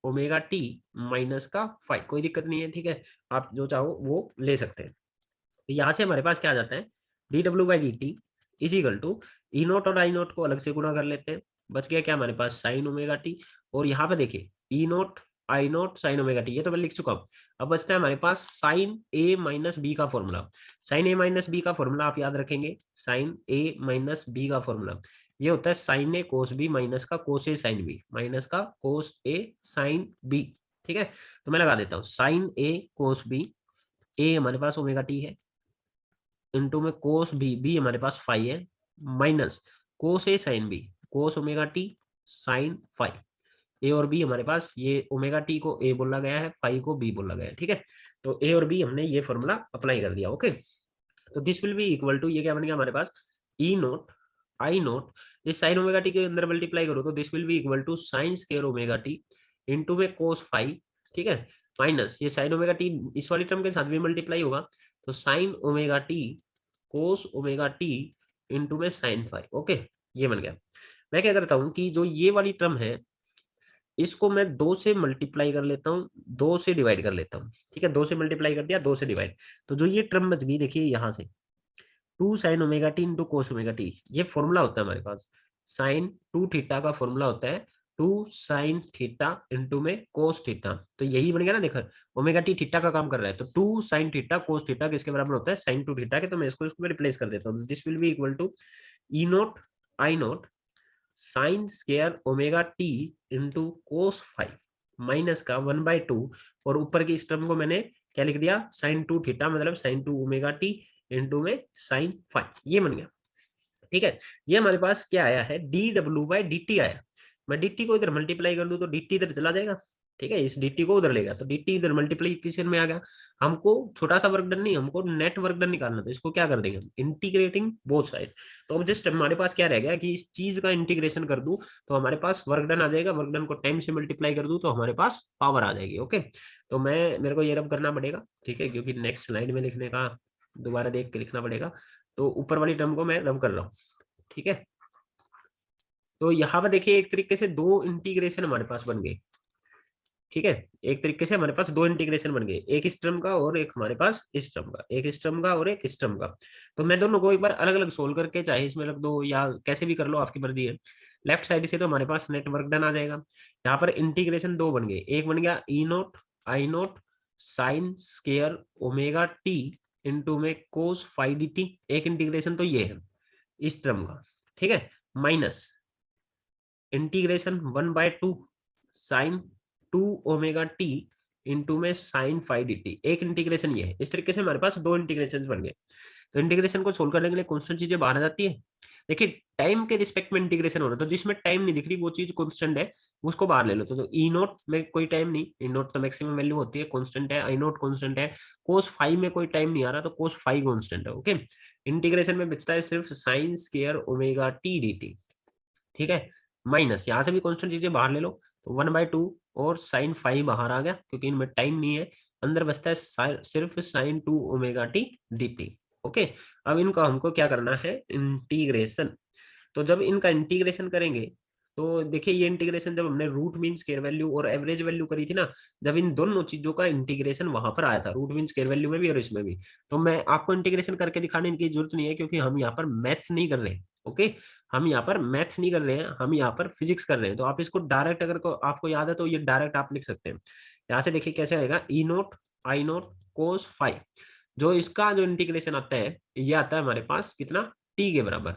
omega t minus का फाइव, कोई दिक्कत नहीं है। ठीक है, आप जो चाहो वो ले सकते हैं। तो यहाँ से हमारे पास क्या आ जाता है, D W by D T is equal to E naught और आई नोट को अलग से गुणा कर लेते हैं, बच गया क्या हमारे पास, साइन ओमेगा टी। और यहाँ पे देखिए ई naught I naught sine omega T, ये तो मैं लिख चुका हूँ। अब बचता है हमारे पास साइन ए माइनस बी का फॉर्मूला। साइन ए माइनस बी का फॉर्मूला आप याद रखेंगे, साइन ए माइनस बी का फॉर्मूला ये होता है साइन ए कोस बी माइनस का कोस ए साइन बी, माइनस का कोस ए साइन बी। ठीक है, तो मैं लगा देता हूँ sign A cos B, A हमारे पास ओमेगा टी है, इंटू में कोस बी, बी हमारे पास फाइव है, minus cos A sine B, cos omega t sine phi. A और बी हमारे पास, ये ओमेगा टी को ए बोला गया है, फाइव को बी बोला गया है। ठीक है, तो ए और बी हमने ये फॉर्मूला अप्लाई कर दिया। ओके, तो this will be equal to, ये क्या बन गया हमारे पास, ई नोट आई नोट, इस साइन ओमेगा टी के अंदर मल्टीप्लाई करो तो this will be equal to sine square omega T into में कोस फाइव। ठीक है, माइनस ये साइन ओमेगा टी इस वाली टर्म के साथ भी मल्टीप्लाई होगा, तो साइन ओमेगा टी कोस ओमेगा टी इंटू में साइन फाइव। ओके, ये बन गया। मैं क्या करता हूँ कि जो ये वाली टर्म है इसको मैं दो से मल्टीप्लाई कर लेता हूँ, दो से डिवाइड कर लेता हूँ। ठीक है, दो से मल्टीप्लाई कर दिया, दो से डिवाइड, तो जो ये टर्म बच गई देखिए यहाँ से, two sine omega T into cos omega T, ये फॉर्मूला होता है हमारे पास, साइन टू थीटा का फॉर्मूला होता है टू साइन थीटा इंटू में कोस थीटा, तो यही बन गया ना, देखो ओमेगा टी थीटा का काम कर रहा है, तो two sine theta cos theta किसके बराबर होता है, साइन टू थीटा के, तो मैं इसको रिप्लेस कर देता हूँ, this will be equal to E naught I naught sine square omega T into cos phi minus का वन बाई टू, और ऊपर की इस टर्म को मैंने क्या लिख दिया, साइन टू थीटा, मतलब sign two omega T into में साइन फाइव, ये बन गया। ठीक है, ये हमारे पास क्या आया है, D W by D T आया। मैं डी टी को इधर मल्टीप्लाई कर लूँ तो डी टी इधर चला जाएगा। ठीक है, इस डी टी को उधर लेगा तो डी टी इधर मल्टीप्लीकेशन में आ गया। हमको छोटा सा वर्क डन नहीं, हमको नेट वर्क डन निकालना, तो इसको क्या कर देंगे, इंटीग्रेटिंग बोथ साइड। तो अब जस्ट हमारे पास क्या रह गया कि इस चीज का इंटीग्रेशन कर दूं तो हमारे पास वर्क डन आ जाएगा, वर्क डन को टाइम से मल्टीप्लाई कर दूं तो हमारे पास पावर आ जाएगी। ओके, तो मेरे को ये रब करना पड़ेगा। ठीक है, क्योंकि नेक्स्ट स्लाइड में लिखने का दोबारा देख के लिखना पड़ेगा, तो ऊपर वाली टर्म को मैं रब कर रहा हूँ। ठीक है, तो यहाँ पर देखिए एक तरीके से दो इंटीग्रेशन हमारे पास बन गए। ठीक है, एक तरीके से हमारे पास दो इंटीग्रेशन बन गए, एक इस टर्म का और एक हमारे पास इस टर्म का, एक इस टर्म का और एक इस टर्म का। तो मैं दोनों को एक बार अलग अलग सोल्व करके, चाहे इसमें रख दो या कैसे भी कर लो, आपकी मर्जी है। लेफ्ट साइड से तो हमारे पास नेट वर्क डन आ जाएगा। यहाँ पर इंटीग्रेशन दो बन गए, एक बन गया E naught I naught sine square omega T into में कोस फाइव डी टी, एक इंटीग्रेशन तो ये है इस टर्म का। ठीक है, minus integration one by two sine two omega T into में साइन फाइव डी टी, एक इंटीग्रेशन ये है। इस तरीके से हमारे पास दो इंटीग्रेशन बन गए। तो इंटीग्रेशन को सोल्व करने के लिए कॉन्स्टेंट चीजें बाहर आ जाती है। देखिए टाइम के रिस्पेक्ट में इंटीग्रेशन हो रहा है, तो जिसमें टाइम नहीं दिख रही वो चीज कॉन्स्टेंट है, उसको बाहर ले लो। तो ई नोट में कोई टाइम नहीं, ई नोट तो मैक्सिमम वैल्यू होती है, कॉन्स्टेंट है, आई नोट कॉन्स्टेंट है, कोस फाइव में कोई टाइम नहीं आ रहा तो कोस फाइव कॉन्स्टेंट है। ओके, इंटीग्रेशन में बचता है सिर्फ sign square omega T D T. ठीक है, माइनस यहाँ से भी कॉन्स्टेंट चीजें बाहर ले लो, तो वन बाई टू और साइन फाइव बाहर आ गया क्योंकि इनमें टाइम नहीं है, अंदर बचता है सिर्फ sign two omega T D T. Okay, अब इनका हमको क्या करना है, इंटीग्रेशन। तो जब इनका इंटीग्रेशन करेंगे तो देखिए ये इंटीग्रेशन जब हमने रूट मीन स्क्वायर वैल्यू और एवरेज वैल्यू करी थी ना, जब इन दोनों चीजों का इंटीग्रेशन वहां पर आया था, रूट मीन स्क्वायर वैल्यू में भी और इसमें भी, तो मैं आपको इंटीग्रेशन करके दिखाने की जरूरत नहीं है क्योंकि हम यहाँ पर मैथ्स नहीं कर रहे हैं। ओके, हम यहाँ पर मैथ्स नहीं कर रहे हैं, हम यहाँ पर फिजिक्स कर रहे हैं। तो आप इसको डायरेक्ट अगर आपको याद है तो ये डायरेक्ट आप लिख सकते हैं। यहाँ से देखिए कैसे आएगा, ई naught I naught cos five, जो इसका जो इंटीग्रेशन आता है ये आता है हमारे पास कितना, टी के बराबर।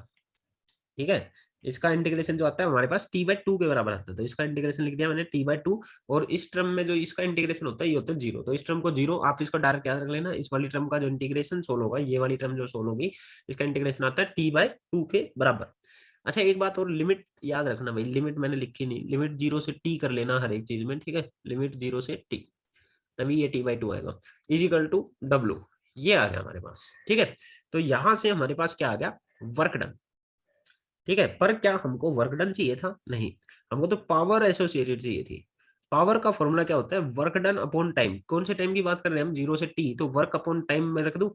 ठीक है, इसका इंटीग्रेशन जो आता है हमारे पास t/2 के बराबर आता है, तो इसका इंटीग्रेशन लिख दिया मैंने t/2, और इस टर्म में जो इसका इंटीग्रेशन होता है ये होता है 0, तो इस टर्म को 0 आप इसको डायरेक्ट याद रख लेना। इस वाली टर्म का जो इंटीग्रेशन सोल्व होगा, ये वाली टर्म जो सोल्व होगी, इसका इंटीग्रेशन आता है t/2 के बराबर। अच्छा एक बात और, लिमिट याद रखना भाई, लिमिट मैंने लिखी नहीं, लिमिट 0 से t कर लेना हर एक चीज में, ठीक है, लिमिट 0 से t, तभी ये t/2 आएगा, इजिकल टू w, ये आ गया हमारे पास, ठीक है। तो यहां से हमारे पास क्या आ गया, वर्क डन, ठीक है। पर क्या हमको वर्क डन चाहिए था, नहीं, हमको तो पावर एसोसिएटेड चाहिए थी। पावर का फॉर्मूला क्या होता है, वर्क डन अपॉन टाइम, कौन से टाइम की बात कर रहे हैं हम, 0 से t, तो वर्क अपॉन टाइम में रख दूं,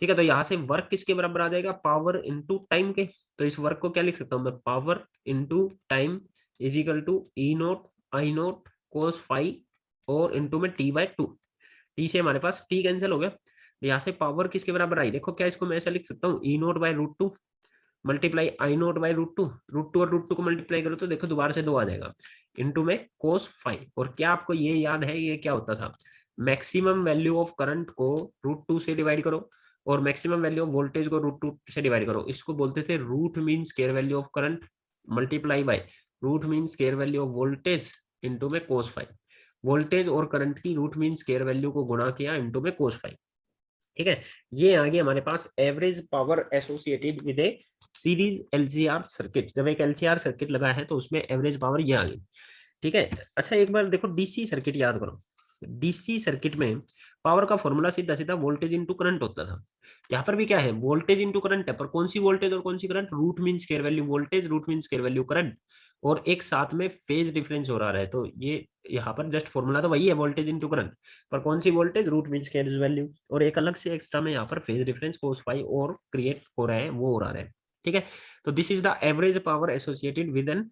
ठीक है। तो यहाँ से वर्क किसके बराबर आ जाएगा, पावर इंटू टाइम के, तो इस वर्क को क्या लिख सकता हूँ मैं, power into time is equal to E naught I naught cos phi और इंटू में t/2, टी से हमारे पास टी कैंसिल हो गया, यहाँ से पावर किसके बराबर आई, देखो क्या, इसको मैं ऐसा लिख सकता हूँ, E naught by √2 multiply I naught by √2, √2 और √2 को मल्टीप्लाई करो तो देखो दोबारा से 2 आ जाएगा, इंटू में कोस 5। और क्या आपको ये याद है ये क्या होता था, मैक्सिमम वैल्यू ऑफ करंट को √2 से डिवाइड करो और मैक्सिमम वैल्यू ऑफ वोल्टेज को √2 से डिवाइड करो, इसको बोलते थे root mean square value of current multiply by root mean square value of voltage into में कोस 5, वोल्टेज और करंट की रूट मीन स्क्वायर वैल्यू को गुणा किया इंटू में कोस 5, ठीक है। ये आ गया हमारे पास average power associated with a series LCR circuit, जब एक एलसीआर सर्किट लगा है तो उसमें एवरेज पावर ये आ गई, ठीक है। अच्छा एक बार देखो डीसी सर्किट याद करो, डीसी सर्किट में पावर का फॉर्मूला सीधा सीधा वोल्टेज इंटू करंट होता था, यहाँ पर भी क्या है, वोल्टेज इंटू करंट है, पर कौन सी वोल्टेज और कौन सी current, root mean square value voltage root mean square value current, और एक साथ में फेज डिफरेंस हो रहा है, तो ये यहाँ पर जस्ट फॉर्मूला तो वही है वोल्टेज इंटू करंट, पर कौन सी voltage root mean square value, और एक अलग से एक्स्ट्रा में यहाँ पर फेज डिफरेंस कोस फाई और क्रिएट हो रहा है, वो हो रहा है, ठीक है। तो this is the average power associated with an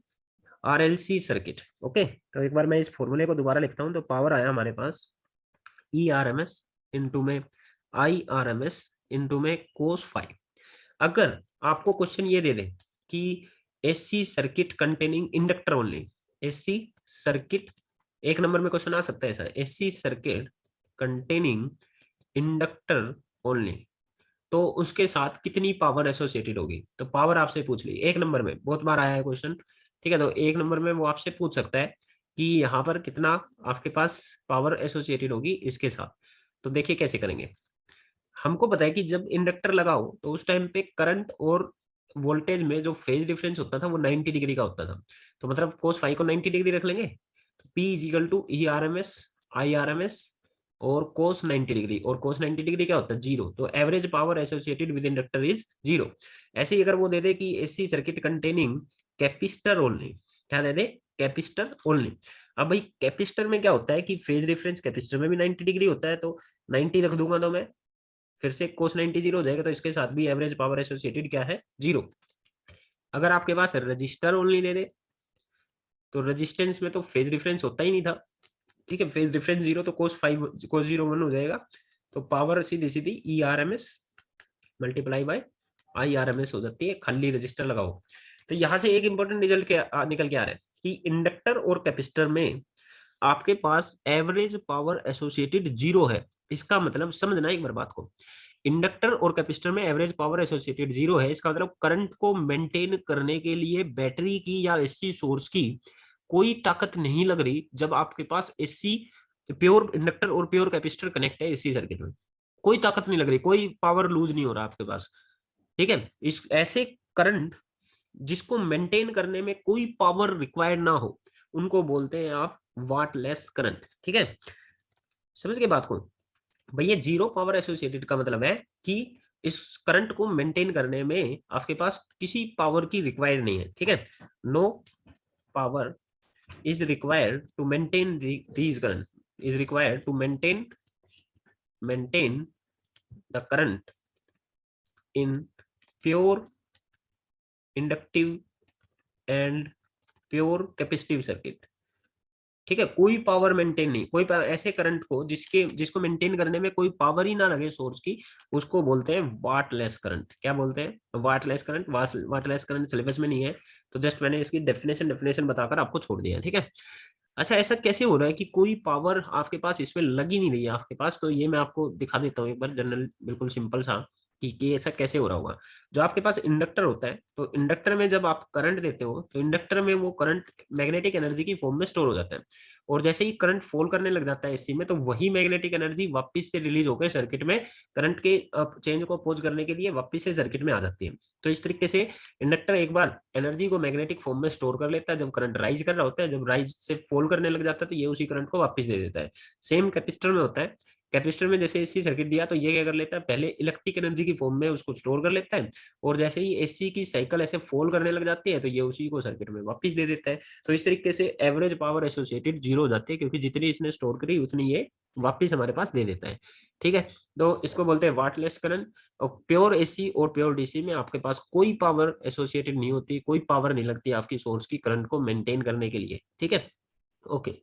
RLC circuit, okay. तो एक बार मैं इस फॉर्मूले को दोबारा लिखता हूँ, तो पावर आया हमारे पास E R M S into में I R M S into में कोस 5। अगर आपको क्वेश्चन ये दे दे कि SC circuit containing inductor only, SC circuit, एक नंबर में क्वेश्चन आ सकता है ऐसा, SC circuit containing inductor only, तो उसके साथ कितनी पावर एसोसिएटेड होगी, तो पावर आपसे पूछ ली, एक नंबर में बहुत बार आया है क्वेश्चन, ठीक है। तो एक नंबर में वो आपसे पूछ सकता है कि यहाँ पर कितना आपके पास पावर एसोसिएटेड होगी इसके साथ, तो देखिए कैसे करेंगे। हमको पता है कि जब इंडक्टर लगाओ तो उस टाइम पे करंट और वोल्टेज में जो फेज डिफरेंस होता था वो 90 डिग्री का होता था, तो मतलब कोस 5 को 90 डिग्री रख लेंगे, तो P is equal to E R M S I R M S और कोस 90 डिग्री, और कोस 90 डिग्री क्या होता है 0, तो average power associated with inductor is 0। ऐसे ही अगर वो दे दे कि एसी सर्किट कंटेनिंग कैपिस्टर ओनली, क्या दे दे, कैपिस्टर ओनली। अब भाई कैपिस्टर में क्या होता है कि फेज डिफरेंस कैपिस्टर में भी 90 डिग्री होता है, तो 90 रख दूंगा तो मैं, फिर से कोस 90 0 हो जाएगा, तो इसके साथ भी एवरेज पावर एसोसिएटेड क्या है 0। अगर आपके पास रजिस्टर ओनली दे दे, तो रेजिस्टेंस में तो फेज डिफरेंस होता ही नहीं था, ठीक है, फेज डिफरेंस 0, तो कोस 5 कोस 0 1 हो जाएगा, तो पावर सीधी सीधी E R M S multiply by I R M S हो जाती है, खाली रजिस्टर लगाओ। तो यहाँ से एक इंपॉर्टेंट रिजल्ट क्या निकल के आ रहा है कि इंडक्टर और कैपेसिटर में आपके पास एवरेज पावर एसोसिएटेड 0 है, इसका मतलब समझना एक बार बात को, इंडक्टर और कैपेसिटर में एवरेज पावर एसोसिएटेड 0 है, इसका मतलब करंट को मेंटेन करने के लिए बैटरी की या एसी सोर्स की कोई ताकत नहीं लग रही, जब आपके पास एसी प्योर इंडक्टर और प्योर कैपेसिटर कनेक्ट है एसी सर्किट में, कोई ताकत नहीं लग रही, कोई पावर लूज नहीं हो रहा आपके पास, ठीक है। इस ऐसे करंट जिसको मेंटेन करने में कोई पावर रिक्वायर्ड ना हो, उनको बोलते हैं आप वाटलेस करंट, ठीक है। समझ गए बात को भैया, 0 पावर एसोसिएटेड का मतलब है कि इस करंट को मेंटेन करने में आपके पास किसी पावर की रिक्वायर्ड नहीं है, ठीक है, no power is required to maintain these current, is required to maintain the current in pure inductive and pure capacitive circuit, ठीक है। कोई पावर मेंटेन नहीं, कोई ऐसे करंट को जिसको मेंटेन करने में कोई पावर ही ना लगे सोर्स की, उसको बोलते हैं वाटलेस करंट। क्या बोलते हैं, wattless current. Wattless current syllabus में नहीं है, तो जस्ट मैंने इसकी डेफिनेशन बताकर आपको छोड़ दिया, ठीक है। अच्छा ऐसा कैसे हो रहा है कि कोई पावर आपके पास इसमें लगी नहीं रही है आपके पास, तो ये मैं आपको दिखा देता हूँ एक बार जनरल, बिल्कुल सिंपल सा। कि ऐसा कैसे हो रहा होगा। जो आपके पास इंडक्टर होता है, तो इंडक्टर में जब आप करंट देते हो तो इंडक्टर में वो करंट मैग्नेटिक एनर्जी की फॉर्म में स्टोर हो जाता है, और जैसे ही करंट फॉल करने लग जाता है एसी में, तो वही मैग्नेटिक एनर्जी वापस से रिलीज होकर सर्किट में करंट के चेंज को अपोज करने के लिए वापस से सर्किट में आ जाती है। तो इस तरीके से इंडक्टर एक बार एनर्जी को मैग्नेटिक फॉर्म में स्टोर कर लेता है जब करंट राइज कर रहा होता है, जब राइज से फॉल करने लग जाता है तो ये उसी करंट को वापस दे देता है। सेम कैपेसिटर में होता है। कैपेसिटर में जैसे एसी सर्किट दिया तो ये क्या कर लेता है, पहले इलेक्ट्रिक एनर्जी की फॉर्म में उसको स्टोर कर लेता है, और जैसे ही एसी की साइकिल ऐसे फॉल करने लग जाती है तो ये उसी को सर्किट में वापस दे देता है। तो इस तरीके से एवरेज पावर एसोसिएटेड जीरो हो जाती है, क्योंकि जितनी इसने स्टोर करी उतनी ये वापस हमारे पास दे देता है। ठीक है, तो इसको बोलते हैं वाटलेस करंट। और प्योर एसी और प्योर डीसी में आपके पास कोई पावर एसोसिएटेड नहीं होती, कोई पावर नहीं लगती आपकी सोर्स की करंट को मेंटेन करने के लिए। ठीक है, ओके।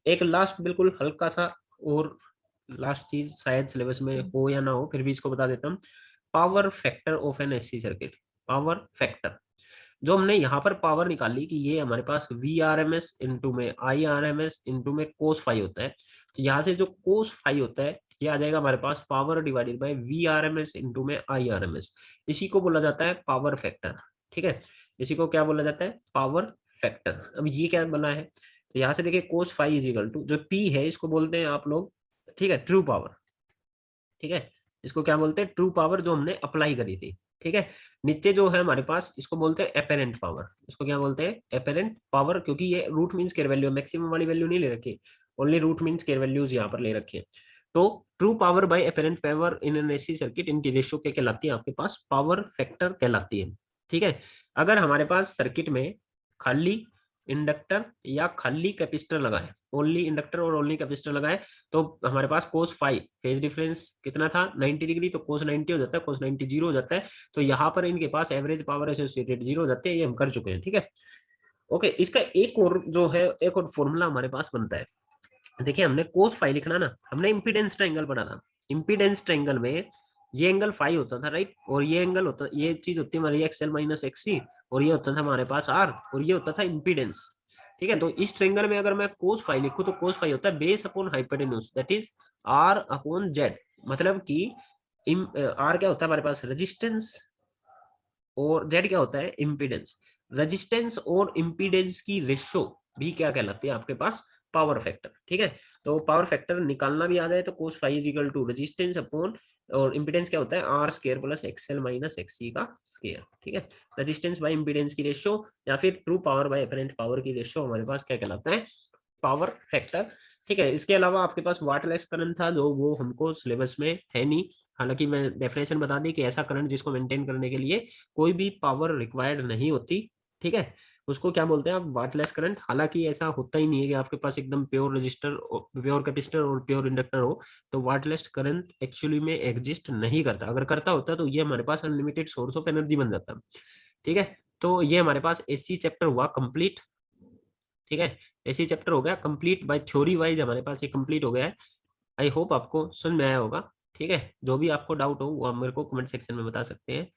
एक लास्ट बिल्कुल हल्का सा और लास्ट चीज, शायद सिलेबस में हो या ना हो, फिर भी इसको बता देता हूँ। Power factor of an AC circuit. Power factor, जो हमने यहाँ पर पावर निकाली कि ये हमारे पास V R M S into में I R M S into में कोस फाई होता है, तो यहाँ से जो कोस फाई होता है ये आ जाएगा हमारे पास power divided by V R M S into में आई आर एम एस। इसी को बोला जाता है पावर फैक्टर। ठीक है, इसी को क्या बोला जाता है, पावर फैक्टर। अब ये क्या बना है, तो यहाँ से देखिए cos phi is equal to, जो पी है इसको बोलते हैं आप लोग, ठीक है, ट्रू पावर। ठीक है, इसको क्या बोलते हैं, ट्रू पावर जो हमने अप्लाई करी थी। ठीक है, नीचे जो है हमारे पास इसको बोलते हैं एपेरेंट पावर। इसको क्या बोलते हैं, एपेरेंट पावर, क्योंकि ये root mean square value, maximum वाली वैल्यू नहीं ले रखी, only root mean square values यहाँ पर ले रखी है। तो true power by apparent power in an AC circuit, इनकी रेशियो क्या कहलाती है आपके पास, पावर फैक्टर कहलाती है। ठीक है, अगर हमारे पास सर्किट में खाली इंडक्टर या खाली कैपेसिटर लगाए, ओनली इंडक्टर और ओनली कैपेसिटर लगाए, तो हमारे पास कोस फाइव फेज डिफरेंस कितना था 90 डिग्री, तो कोस 90 हो जाता है, कोस 90 जीरो हो जाता है। तो यहाँ पर इनके पास एवरेज पावर एसोसिएटेड जीरो हो जाते हैं, ये हम कर चुके हैं। ठीक है, ओके। इसका एक और जो है, एक और फॉर्मूला हमारे पास बनता है। देखिए हमने कोस फाइव लिखना ना, हमने इम्पीडेंस ट्रायंगल पढ़ा था। इम्पीडेंस ट्रायंगल में ये एंगल फाइव होता था, राइट, और ये एंगल होता, ये चीज होती है हमारी एक्सएल माइनस एक्सी, और ये होता था हमारे पास आर, और ये होता था इम्पीडेंस। ठीक है, तो इस ट्रायंगल में अगर मैं कोस फाइव लिखूं तो कोस फाइव होता है base upon hypotenuse, that is R upon Z. मतलब कि आर क्या होता है हमारे पास, रेजिस्टेंस, और जेड क्या होता है, इम्पीडेंस। रेजिस्टेंस और इम्पीडेंस की रेशो भी क्या कहलाती है आपके पास, पावर फैक्टर। ठीक है, तो पावर फैक्टर निकालना भी आ जाए तो cos phi is equal to resistance upon, और इम्पीडेंस क्या होता है, R square plus XL minus एक्ससी का स्केयर। ठीक है, रेजिस्टेंस बाय इम्पीडेंस की रेशो या फिर true power by apparent power की रेशो हमारे पास क्या कहलाता है, पावर फैक्टर। ठीक है, इसके अलावा आपके पास वाटलेस करंट था, जो वो हमको सिलेबस में है नहीं। हालांकि मैं डेफिनेशन बता दी कि ऐसा करंट जिसको मेंटेन करने के लिए कोई भी पावर रिक्वायर्ड नहीं होती। ठीक है, उसको क्या बोलते हैं आप, वाटलेस करंट। हालांकि ऐसा होता ही नहीं है कि आपके पास एकदम प्योर रजिस्टर, प्योर कैपेसिटर और प्योर इंडक्टर हो, तो वाटलेस करंट एक्चुअली में एग्जिस्ट नहीं करता। अगर करता होता तो ये हमारे पास अनलिमिटेड सोर्स ऑफ एनर्जी बन जाता। ठीक है, तो ये हमारे पास एसी चैप्टर हुआ कंप्लीट। ठीक है, एसी चैप्टर हो गया कंप्लीट, बाय थ्योरी वाइज हमारे पास ये कंप्लीट हो गया है। आई होप आपको समझ में आया होगा। ठीक है, जो भी आपको डाउट हो वो आप मेरे को कमेंट सेक्शन में बता सकते हैं।